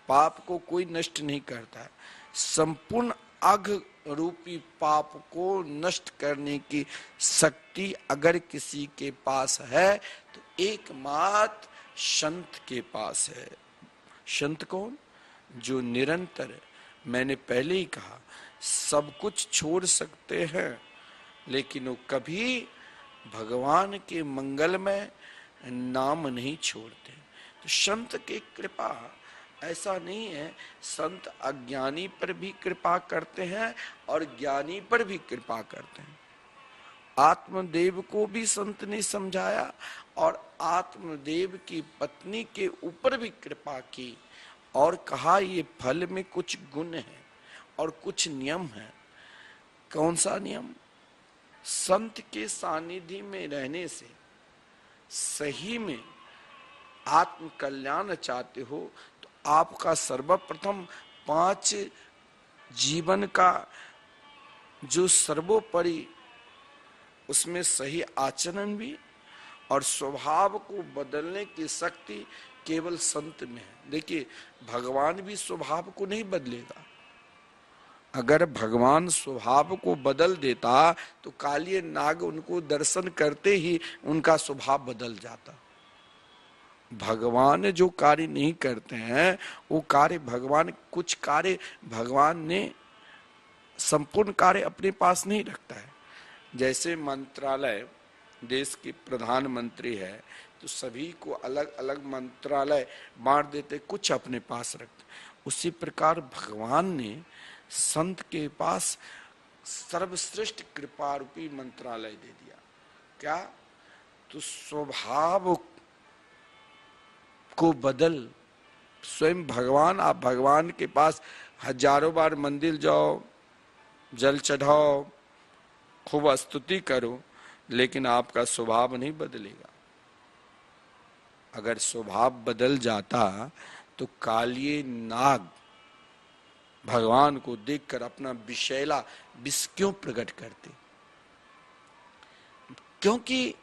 पाप को कोई नष्ट नहीं करता है। संपूर्ण अघ रूपी पाप को नष्ट करने की शक्ति अगर किसी के पास है तो एकमात्र संत के पास है। संत कौन? जो निरंतर, मैंने पहले ही कहा, सब कुछ छोड़ सकते हैं लेकिन वो कभी भगवान के मंगल में नाम नहीं छोड़ते। तो संत की कृपा ऐसा नहीं है, संत अज्ञानी पर भी कृपा करते हैं और ज्ञानी पर भी कृपा करते हैं। आत्मदेव को भी संत ने समझाया और आत्मदेव की पत्नी के ऊपर भी कृपा की और कहा ये फल में कुछ गुण है और कुछ नियम है। कौन सा नियम? संत के सानिध्य में रहने से सही में आत्म कल्याण चाहते हो तो आपका सर्वप्रथम 5 जीवन का जो सर्वोपरि, उसमें सही आचरण भी और स्वभाव को बदलने की शक्ति केवल संत में है। देखिए भगवान भी स्वभाव को नहीं बदलेगा। अगर भगवान स्वभाव को बदल देता तो कालिय नाग उनको दर्शन करते ही उनका स्वभाव बदल जाता। भगवान जो कार्य नहीं करते हैं वो कार्य भगवान, कुछ कार्य भगवान ने संपूर्ण कार्य अपने पास नहीं रखता है। जैसे मंत्रालय, देश के प्रधानमंत्री है तो सभी को अलग अलग मंत्रालय बांट देते, कुछ अपने पास रखते। उसी प्रकार भगवान ने संत के पास सर्वश्रेष्ठ कृपा रूपी मंत्रालय दे दिया। क्या? तो स्वभाव को बदल। स्वयं भगवान, आप भगवान के पास हजारों बार मंदिर जाओ, जल चढ़ाओ, खूब स्तुति करो, लेकिन आपका स्वभाव नहीं बदलेगा। अगर स्वभाव बदल जाता तो कालिए नाग भगवान को देखकर अपना विषैला विष क्यों प्रकट करते? क्योंकि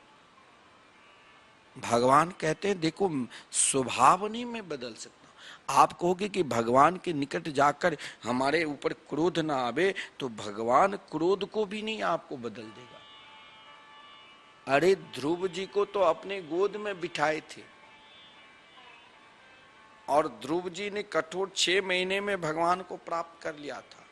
भगवान कहते हैं देखो, स्वभाव नहीं मैं बदल सकता। आप कहोगे कि भगवान के निकट जाकर हमारे ऊपर क्रोध ना आवे, तो भगवान क्रोध को भी नहीं आपको बदल देगा। अरे ध्रुव जी को तो अपने गोद में बिठाए थे, और ध्रुव जी ने कठोर 6 महीने में भगवान को प्राप्त कर लिया था।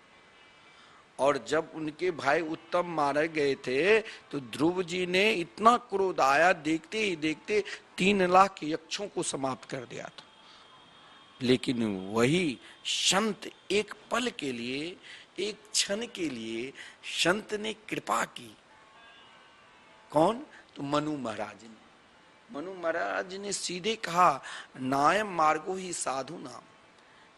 और जब उनके भाई उत्तम मारे गए थे तो ध्रुव जी ने इतना क्रोध आया, देखते ही देखते 3 लाख यक्षों को समाप्त कर दिया था। लेकिन वही संत एक पल के लिए, एक क्षण के लिए संत ने कृपा की। कौन? तो मनु महाराज ने। मनु महाराज ने सीधे कहा, नायम मार्गो ही साधु नाम।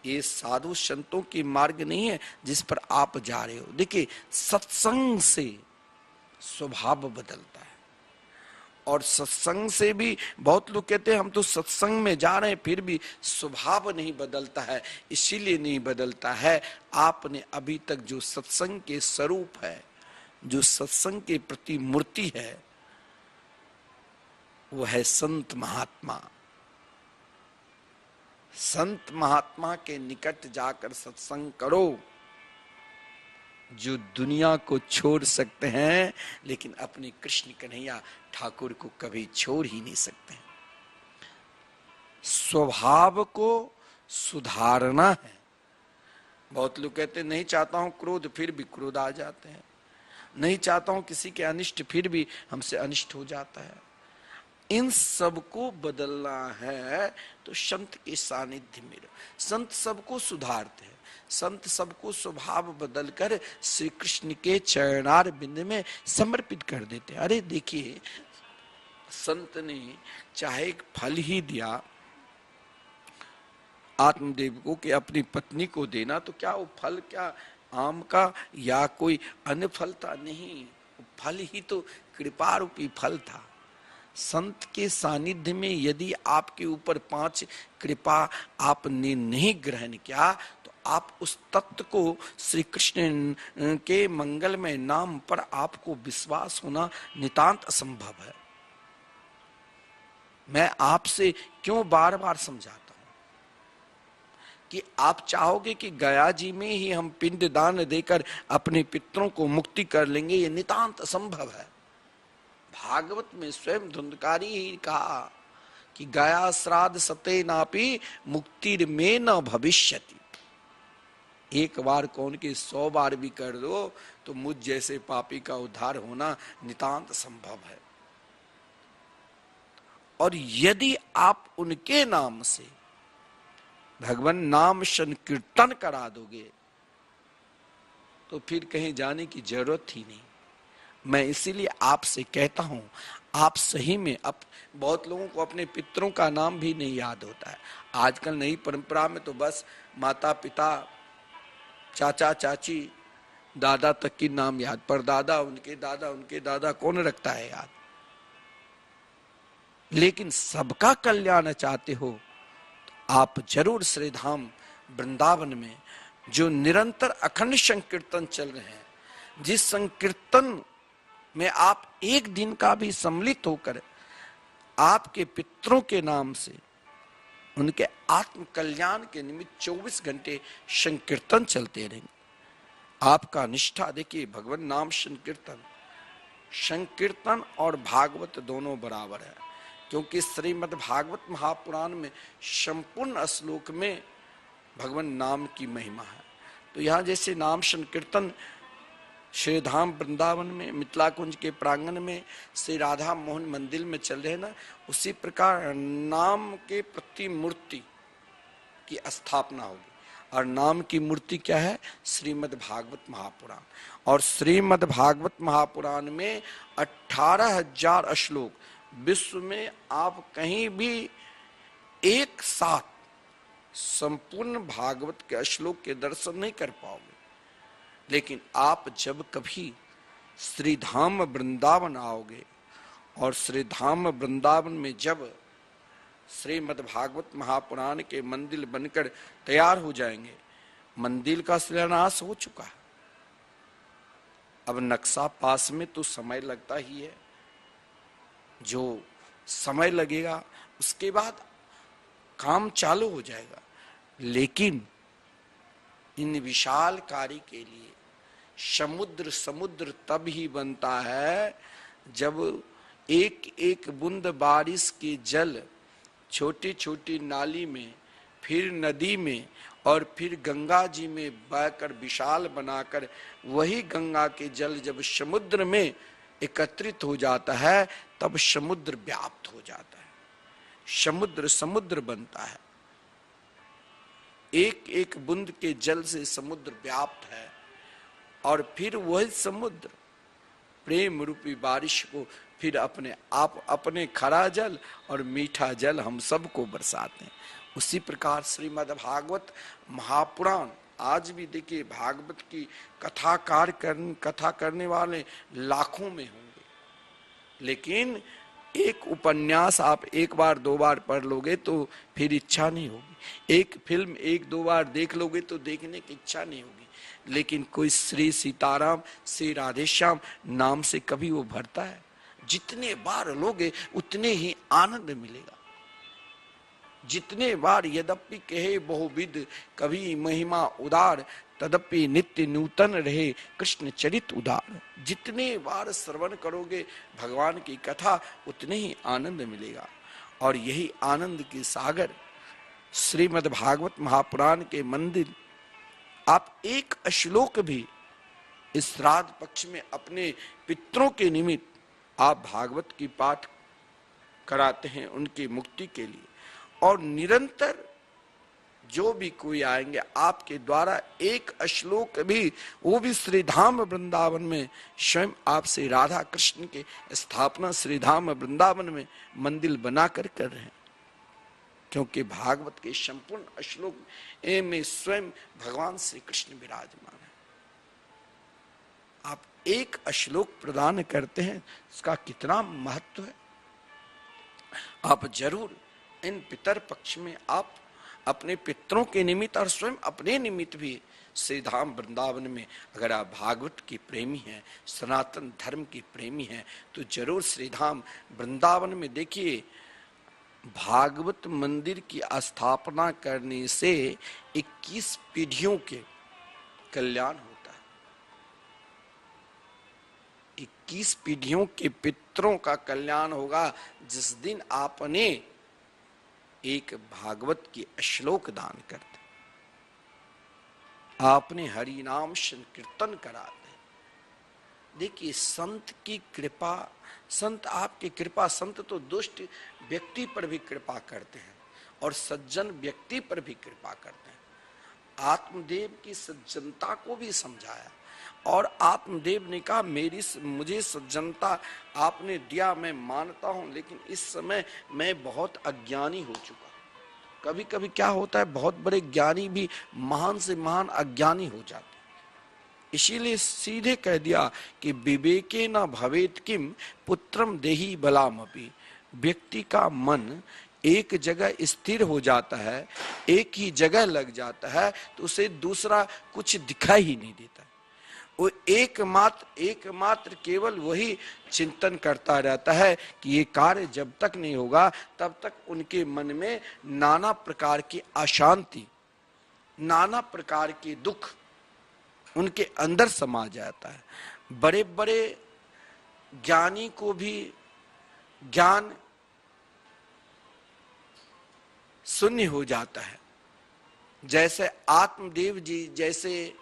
ये साधु संतों की मार्ग नहीं है जिस पर आप जा रहे हो। देखिए, सत्संग से स्वभाव बदलता है। और सत्संग से भी बहुत लोग कहते हैं हम तो सत्संग में जा रहे हैं फिर भी स्वभाव नहीं बदलता है। इसीलिए नहीं बदलता है, आपने अभी तक जो सत्संग के स्वरूप है, जो सत्संग के प्रति मूर्ति है, वो है संत महात्मा। संत महात्मा के निकट जाकर सत्संग करो, जो दुनिया को छोड़ सकते हैं लेकिन अपने कृष्ण कन्हैया ठाकुर को कभी छोड़ ही नहीं सकते। स्वभाव को सुधारना है। बहुत लोग कहते हैं नहीं चाहता हूं क्रोध, फिर भी क्रोध आ जाते हैं। नहीं चाहता हूं किसी के अनिष्ट, फिर भी हमसे अनिष्ट हो जाता है। इन सबको बदलना है तो संत के सानिध्य में। संत सबको सुधारते हैं, संत सबको स्वभाव बदलकर श्री कृष्ण के चरणार बिंद में समर्पित कर देते हैं। अरे देखिए, संत ने चाहे एक फल ही दिया आत्मदेव को कि अपनी पत्नी को देना, तो क्या वो फल क्या आम का या कोई अन्य फल था? नहीं, वो फल ही तो कृपा रूपी फल था। संत के सानिध्य में यदि आपके ऊपर 5 कृपा आपने नहीं ग्रहण किया तो आप उस तत्व को, श्री कृष्ण के मंगलमय नाम पर आपको विश्वास होना नितांत असंभव है। मैं आपसे क्यों बार बार समझाता हूं कि आप चाहोगे कि गया जी में ही हम पिंड दान देकर अपने पितरों को मुक्ति कर लेंगे, ये नितांत असंभव है। भागवत में स्वयं धुंधकारी ही कहा कि गया श्राद्ध सते नापी मुक्तिर में न भविष्यति। एक बार कौन के 100 बार भी कर दो तो मुझ जैसे पापी का उद्धार होना नितांत संभव है। और यदि आप उनके नाम से भगवान नाम संकीर्तन करा दोगे तो फिर कहीं जाने की जरूरत ही नहीं। मैं इसीलिए आपसे कहता हूं, आप सही में बहुत लोगों को अपने पितरों का नाम भी नहीं याद होता है। आजकल नई परंपरा में तो बस माता पिता, चाचा चाची, दादा तक की नाम याद, पर दादा उनके दादा कौन रखता है याद? लेकिन सबका कल्याण चाहते हो तो आप जरूर श्रीधाम वृंदावन में जो निरंतर अखंड संकीर्तन चल रहे हैं, जिस संकीर्तन में आप एक दिन का भी सम्मिलित होकर आपके पितरों के नाम से उनके आत्म कल्याण के निमित्त 24 घंटे संकीर्तन चलते रहेंगे। आपका निष्ठा देखिए, भगवान नाम संकीर्तन और भागवत दोनों बराबर है, क्योंकि श्रीमद् भागवत महापुराण में संपूर्ण श्लोक में भगवान नाम की महिमा है। तो यहाँ जैसे नाम संकीर्तन श्री धाम वृंदावन में मिथिला कुंज के प्रांगण में श्री राधा मोहन मंदिर में चल रहे हैं ना, उसी प्रकार नाम के प्रति मूर्ति की स्थापना होगी। और नाम की मूर्ति क्या है? श्रीमद् भागवत महापुराण। और श्रीमद् भागवत महापुराण में 18,000 श्लोक, विश्व में आप कहीं भी एक साथ संपूर्ण भागवत के श्लोक के दर्शन नहीं कर पाओगे। लेकिन आप जब कभी श्रीधाम वृंदावन आओगे और श्रीधाम वृंदावन में जब श्रीमद् भागवत महापुराण के मंदिर बनकर तैयार हो जाएंगे, मंदिर का शिलान्यास हो चुका है, अब नक्शा पास में तो समय लगता ही है। जो समय लगेगा उसके बाद काम चालू हो जाएगा। लेकिन इन विशाल कार्य के लिए समुद्र तब ही बनता है जब एक एक बूंद बारिश के जल छोटी छोटी नाली में, फिर नदी में और फिर गंगा जी में बहकर विशाल बनाकर वही गंगा के जल जब समुद्र में एकत्रित हो जाता है तब समुद्र व्याप्त हो जाता है, समुद्र बनता है। एक एक बूंद के जल से समुद्र व्याप्त है और फिर वही समुद्र प्रेम रूपी बारिश को फिर अपने खरा जल और मीठा जल हम सबको बरसाते हैं। उसी प्रकार श्रीमद् भागवत महापुराण आज भी देखिए, भागवत की कथा करने वाले लाखों में होंगे, लेकिन एक उपन्यास आप एक बार दो बार पढ़ लोगे तो फिर इच्छा नहीं होगी। एक फिल्म एक दो बार देख लोगे तो देखने की इच्छा नहीं होगी। लेकिन कोई श्री सीताराम, श्री राधेश्याम नाम से कभी वो भरता है? जितने बार लोगे उतने ही आनंद मिलेगा। जितने बार यद्यपि कहे बहुविध कभी महिमा उदार, तदपि नित्य नूतन रहे कृष्ण चरित उदार। जितने बार श्रवण करोगे भगवान की कथा उतने ही आनंद मिलेगा। और यही आनंद के सागर श्रीमद् भागवत महापुराण के मंदिर, आप एक श्लोक भी इस श्राद्ध पक्ष में अपने पितरों के निमित्त आप भागवत की पाठ कराते हैं उनकी मुक्ति के लिए। और निरंतर जो भी कोई आएंगे आपके द्वारा एक श्लोक भी, वो भी श्रीधाम वृंदावन में स्वयं आपसे राधा कृष्ण के स्थापना श्रीधाम वृंदावन में मंदिर बनाकर कर रहे हैं। क्योंकि भागवत के संपूर्ण श्लोक में स्वयं भगवान श्री कृष्ण विराजमान है। आप एक श्लोक प्रदान करते हैं, इसका कितना महत्व है। आप जरूर इन पितर पक्ष में आप अपने पितरों के निमित्त और स्वयं अपने निमित्त भी श्रीधाम वृंदावन में, अगर आप भागवत के प्रेमी हैं, सनातन धर्म के प्रेमी हैं, तो जरूर श्रीधाम वृंदावन में देखिए, भागवत मंदिर की स्थापना करने से 21 पीढ़ियों के कल्याण होता है। 21 पीढ़ियों के पितरों का कल्याण होगा जिस दिन आपने एक भागवत की श्लोक दान करते, आपने हरि नाम संकीर्तन कराते। देखिए, संत की कृपा, संत आपकी कृपा, संत तो दुष्ट व्यक्ति पर भी कृपा करते हैं और सज्जन व्यक्ति पर भी कृपा करते हैं। आत्मदेव की सज्जनता को भी समझाया और आत्मदेव ने कहा, मुझे सज्जनता आपने दिया, मैं मानता हूं, लेकिन इस समय मैं बहुत अज्ञानी हो चुका। कभी कभी क्या होता है, बहुत बड़े ज्ञानी भी महान से महान अज्ञानी हो जाते। इसीलिए सीधे कह दिया कि विवेके न भवेत किम पुत्रम देहि बलामपि। व्यक्ति का मन एक जगह स्थिर हो जाता है, एक ही जगह लग जाता है, तो उसे दूसरा कुछ दिखाई ही नहीं देता। वो एकमात्र केवल वही चिंतन करता रहता है कि ये कार्य जब तक नहीं होगा तब तक उनके मन में नाना प्रकार की अशांति, नाना प्रकार के दुख उनके अंदर समा जाता है। बड़े बड़े ज्ञानी को भी ज्ञान शून्य हो जाता है। जैसे आत्मदेव जी जैसे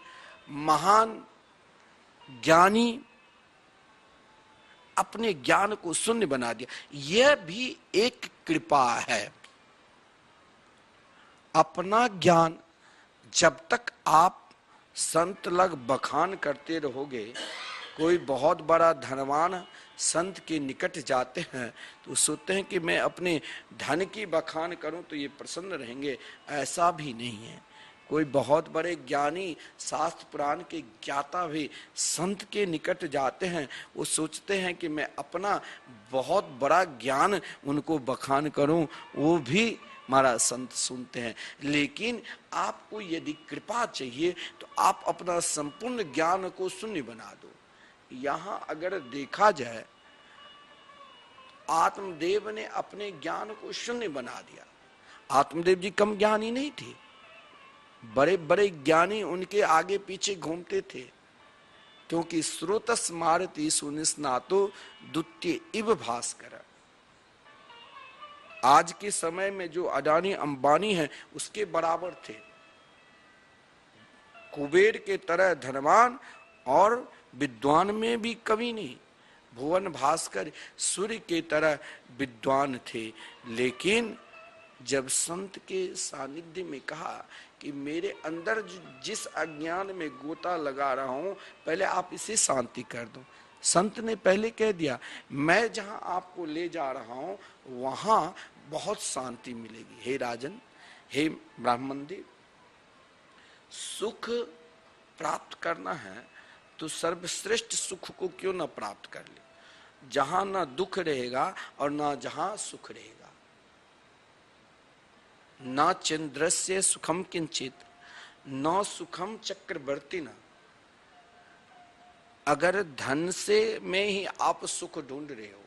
महान ज्ञानी अपने ज्ञान को शून्य बना दिया, यह भी एक कृपा है। अपना ज्ञान जब तक आप संत लग बखान करते रहोगे, कोई बहुत बड़ा धनवान संत के निकट जाते हैं तो सोचते हैं कि मैं अपने धन की बखान करूं तो ये प्रसन्न रहेंगे, ऐसा भी नहीं है। कोई बहुत बड़े ज्ञानी शास्त्र पुराण के ज्ञाता भी संत के निकट जाते हैं, वो सोचते हैं कि मैं अपना बहुत बड़ा ज्ञान उनको बखान करूं, वो भी हमारा संत सुनते हैं। लेकिन आपको यदि कृपा चाहिए तो आप अपना संपूर्ण ज्ञान को शून्य बना दो। यहां अगर देखा जाए, आत्मदेव ने अपने ज्ञान को शून्य बना दिया। आत्मदेव जी कम ज्ञानी नहीं थे, बड़े बड़े ज्ञानी उनके आगे पीछे घूमते थे, क्योंकि स्रोतस मारती सुनिस्नातो द्वितीय इव भास्कर। आज के समय में जो अडानी अंबानी है उसके बराबर थे, कुबेर के तरह धनवान और विद्वान में भी कमी नहीं। भुवन भास्कर सूर्य के तरह विद्वान थे। लेकिन जब संत के सानिध्य में कहा कि मेरे अंदर जिस अज्ञान में गोता लगा रहा हूं, पहले आप इसे शांति कर दो। संत ने पहले कह दिया, मैं जहां आपको ले जा रहा हूं वहां बहुत शांति मिलेगी। हे राजन, हे ब्राह्मण देव, सुख प्राप्त करना है तो सर्वश्रेष्ठ सुख को क्यों ना प्राप्त कर ले, जहां ना दुख रहेगा और ना जहां सुख रहेगा। ना चंद्रस्य सुखम किंचित न सुखम चक्रवर्ती न। अगर धन से में ही आप सुख ढूंढ रहे हो,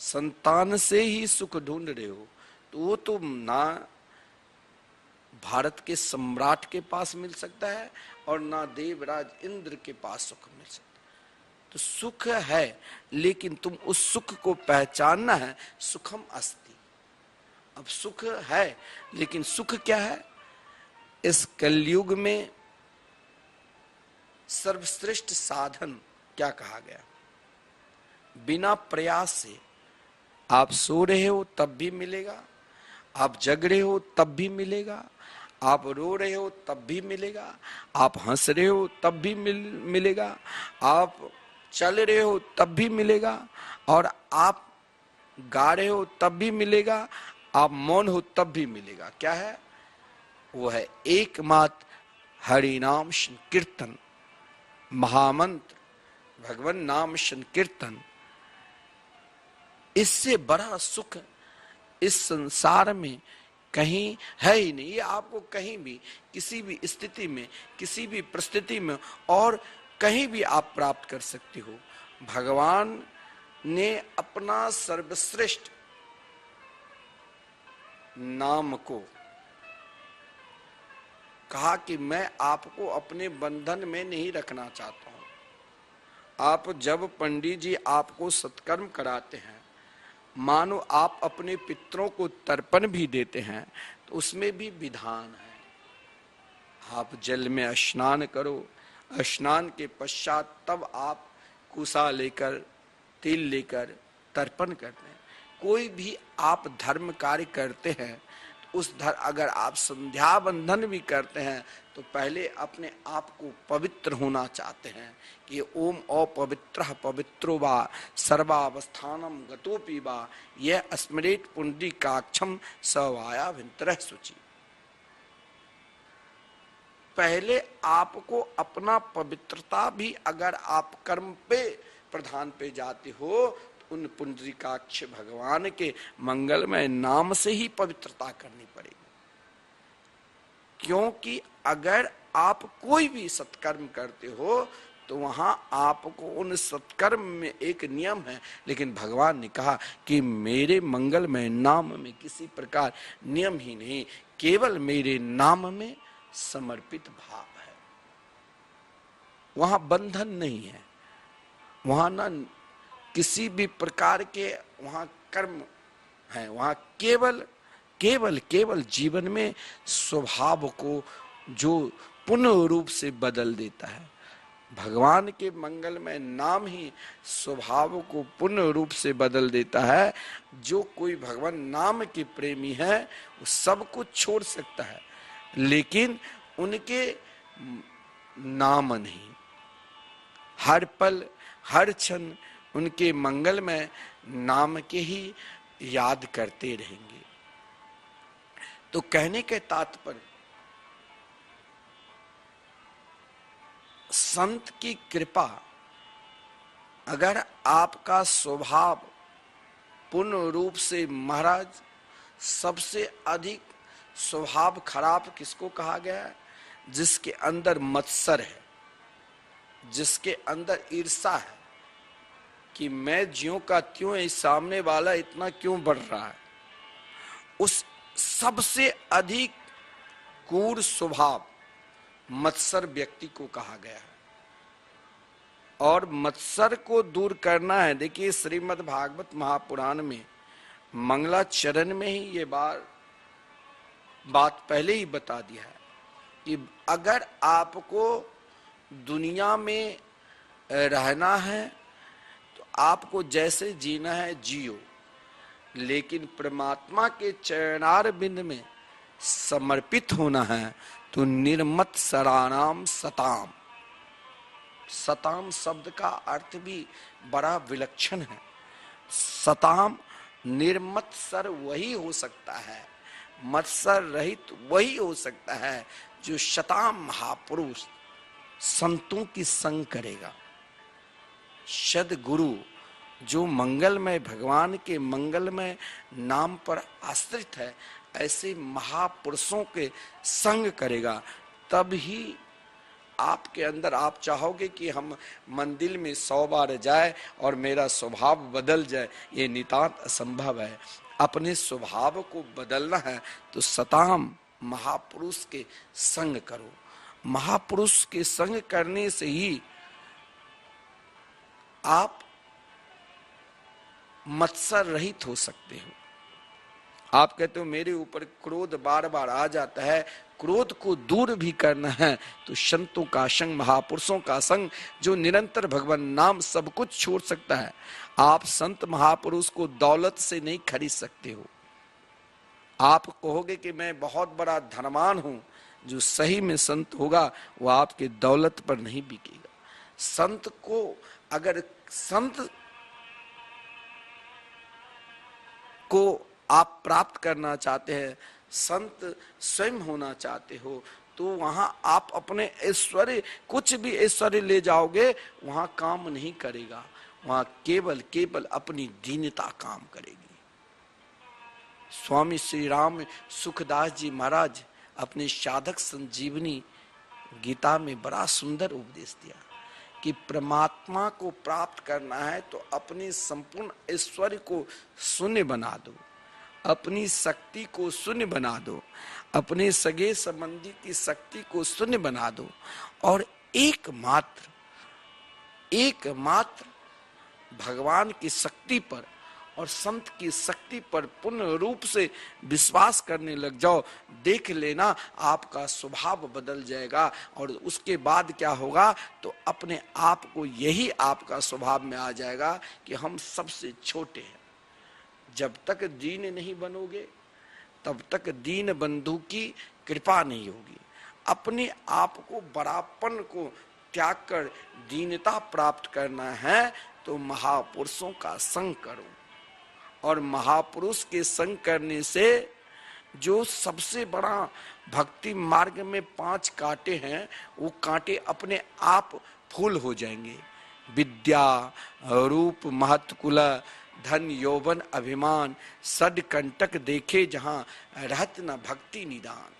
संतान से ही सुख ढूंढ रहे हो, तो वो तो ना भारत के सम्राट के पास मिल सकता है और ना देवराज इंद्र के पास सुख मिल सकता है। तो सुख है, लेकिन तुम उस सुख को पहचानना है। सुखम अस्ति। अब सुख है, लेकिन सुख क्या है? इस कलयुग में सर्वश्रेष्ठ साधन क्या कहा गया? बिना प्रयास से आप सो रहे हो तब भी मिलेगा, आप जग रहे हो तब भी मिलेगा, आप रो रहे हो तब भी मिलेगा, आप हंस रहे हो तब भी मिलेगा, आप चल रहे हो तब भी मिलेगा, और आप गा रहे हो तब भी मिलेगा, आप मौन हो तब भी मिलेगा। क्या है वो? है एकमात्र हरि नाम संकीर्तन, महामंत्र, भगवान नाम संकीर्तन। इससे बड़ा सुख इस संसार में कहीं है ही नहीं। ये आपको कहीं भी, किसी भी स्थिति में, किसी भी परिस्थिति में और कहीं भी आप प्राप्त कर सकते हो। भगवान ने अपना सर्वश्रेष्ठ नाम को कहा कि मैं आपको अपने बंधन में नहीं रखना चाहता हूं। आप जब पंडित जी आपको सत्कर्म कराते हैं, मानो आप अपने पितरों को तर्पण भी देते हैं, तो उसमें भी विधान है। आप जल में स्नान करो, स्नान के पश्चात तब आप कुसा लेकर, तिल लेकर तर्पण करते हैं। कोई भी आप धर्म कार्य करते हैं तो उस अगर आप संध्या बंधन भी करते हैं तो पहले अपने आप को पवित्र होना चाहते हैं कि ओम अपवित्रः पवित्रो वा सर्वावस्थानम गतोपि वा यह स्मरेत पुंडरीकाक्षम सवाया भिंतरः शुचि। पहले आपको अपना पवित्रता भी, अगर आप कर्म पे प्रधान पे जाते हो, उन पुंडरीकाक्ष भगवान के मंगलमय नाम से ही पवित्रता करनी पड़ेगी। क्योंकि अगर आप कोई भी सत्कर्म करते हो तो वहां आपको उन सत्कर्म में एक नियम है, लेकिन भगवान ने कहा कि मेरे मंगलमय नाम में किसी प्रकार नियम ही नहीं, केवल मेरे नाम में समर्पित भाव है। वहां बंधन नहीं है, वहां ना किसी भी प्रकार के वहां कर्म है, वहां केवल केवल केवल जीवन में स्वभाव को जो पूर्ण रूप से बदल देता है। भगवान के मंगलमय नाम ही स्वभाव को पूर्ण रूप से बदल देता है। जो कोई भगवान नाम के प्रेमी है वो सब कुछ छोड़ सकता है, लेकिन उनके नाम नहीं, हर पल हर क्षण उनके मंगलमय नाम के ही याद करते रहेंगे। तो कहने के तात्पर्य, संत की कृपा, अगर आपका स्वभाव पूर्ण रूप से, महाराज सबसे अधिक स्वभाव खराब किसको कहा गया है? जिसके अंदर मत्सर है, जिसके अंदर ईर्षा है कि मैं ज्यों का त्यों, इस सामने वाला इतना क्यों बढ़ रहा है, उस सबसे अधिक क्रूर स्वभाव मत्सर व्यक्ति को कहा गया है। और मत्सर को दूर करना है। देखिए श्रीमद् भागवत महापुराण में मंगलाचरण में ही ये बात पहले ही बता दिया है कि अगर आपको दुनिया में रहना है तो आपको जैसे जीना है जियो, लेकिन परमात्मा के चरणारविंद में समर्पित होना है तो निर्मत सराणाम सताम। सताम शब्द का अर्थ भी बड़ा विलक्षण है। सताम, निर्मत सर वही हो सकता है, मत्सर रहित वही हो सकता है जो शताम महापुरुष संतों की संग करेगा। सद्गुरु जो मंगलमय भगवान के मंगलमय नाम पर आश्रित है, ऐसे महापुरुषों के संग करेगा, तब ही आपके अंदर आप चाहोगे कि हम मंदिर में 100 बार जाए और मेरा स्वभाव बदल जाए। ये नितांत असंभव है। अपने स्वभाव को बदलना है तो सताम महापुरुष के संग करो। महापुरुष के संग करने से ही आप मत्सर रहित हो सकते हो। आप कहते हो मेरे ऊपर क्रोध बार बार आ जाता है, क्रोध को दूर भी करना है तो संतों का संग, महापुरुषों का संग, जो निरंतर भगवान नाम सब कुछ छोड़ सकता है। आप संत महापुरुष को दौलत से नहीं खरीद सकते हो। आप कहोगे कि मैं बहुत बड़ा धनवान हूं, जो सही में संत होगा वो आपके दौलत पर नहीं बिकेगा। संत को, अगर संत को आप प्राप्त करना चाहते हैं, संत स्वयं होना चाहते हो, तो वहां आप अपने ऐश्वर्य, कुछ भी ऐश्वर्य ले जाओगे वहां काम नहीं करेगा। वहां केवल अपनी दीनता काम करेगी। स्वामी श्री राम सुखदास जी महाराज अपने साधक संजीवनी गीता में बड़ा सुंदर उपदेश दिया कि परमात्मा को प्राप्त करना है तो अपनी संपूर्ण ऐश्वर्य को शून्य बना दो, अपनी शक्ति को शून्य बना दो, अपने सगे संबंधी की शक्ति को शून्य बना दो और एकमात्र भगवान की शक्ति पर और संत की शक्ति पर पूर्ण रूप से विश्वास करने लग जाओ। देख लेना आपका स्वभाव बदल जाएगा और उसके बाद क्या होगा तो अपने आप को यही आपका स्वभाव में आ जाएगा कि हम सबसे छोटे हैं। जब तक दीन नहीं बनोगे तब तक दीन बंधु की कृपा नहीं होगी। अपने आप को, बड़ापन को त्याग कर दीनता प्राप्त करना है तो महापुरुषों का संग करो। और महापुरुष के संग करने से जो सबसे बड़ा भक्ति मार्ग में 5 कांटे हैं, वो कांटे अपने आप फूल हो जाएंगे। विद्या, रूप, महत्व, कुल, धन, यौवन, अभिमान, सड कंटक देखे जहां रहत न भक्ति निदान।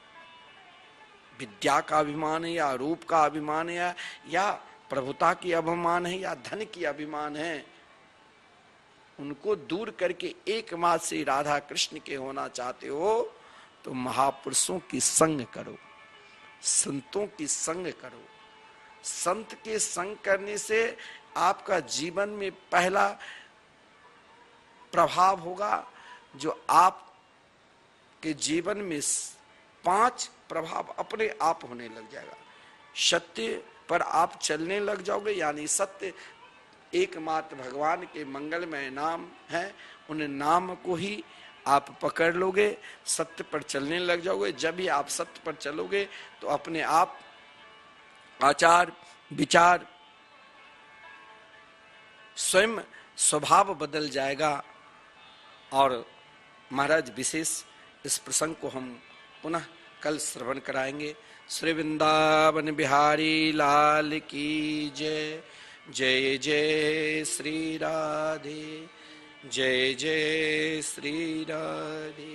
विद्या का अभिमान है या रूप का अभिमान है या प्रभुता की अभिमान है या धन की अभिमान है, उनको दूर करके एकमात्र से राधा कृष्ण के होना चाहते हो तो महापुरुषों की संग करो, संतों की संग करो। संत के संग करने से आपका जीवन में पहला प्रभाव होगा जो आपके जीवन में 5 प्रभाव अपने आप होने लग जाएगा। सत्य पर आप चलने लग जाओगे, यानी सत्य एकमात्र भगवान के मंगलमय नाम है, उन नाम को ही आप पकड़ लोगे, सत्य पर चलने लग जाओगे। जब भी आप सत्य पर चलोगे तो अपने आप आचार विचार स्वयं स्वभाव बदल जाएगा। और महाराज विशेष इस प्रसंग को हम पुनः कल श्रवण कराएंगे। श्री वृंदावन बिहारी लाल की जय। जय जय श्री राधे, जय जय श्री राधे।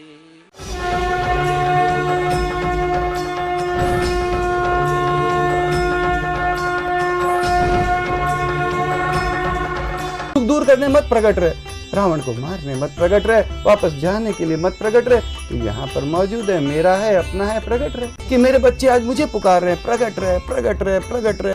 दुख दूर करने मत प्रकट रहे, रावण को मारने मत प्रकट रहे, वापस जाने के लिए मत प्रकट रहे। तो यहाँ पर मौजूद है, मेरा है, अपना है, प्रकट रहे। कि मेरे बच्चे आज मुझे पुकार रहे हैं, प्रकट रहे, प्रकट रहे, प्रकट रहे।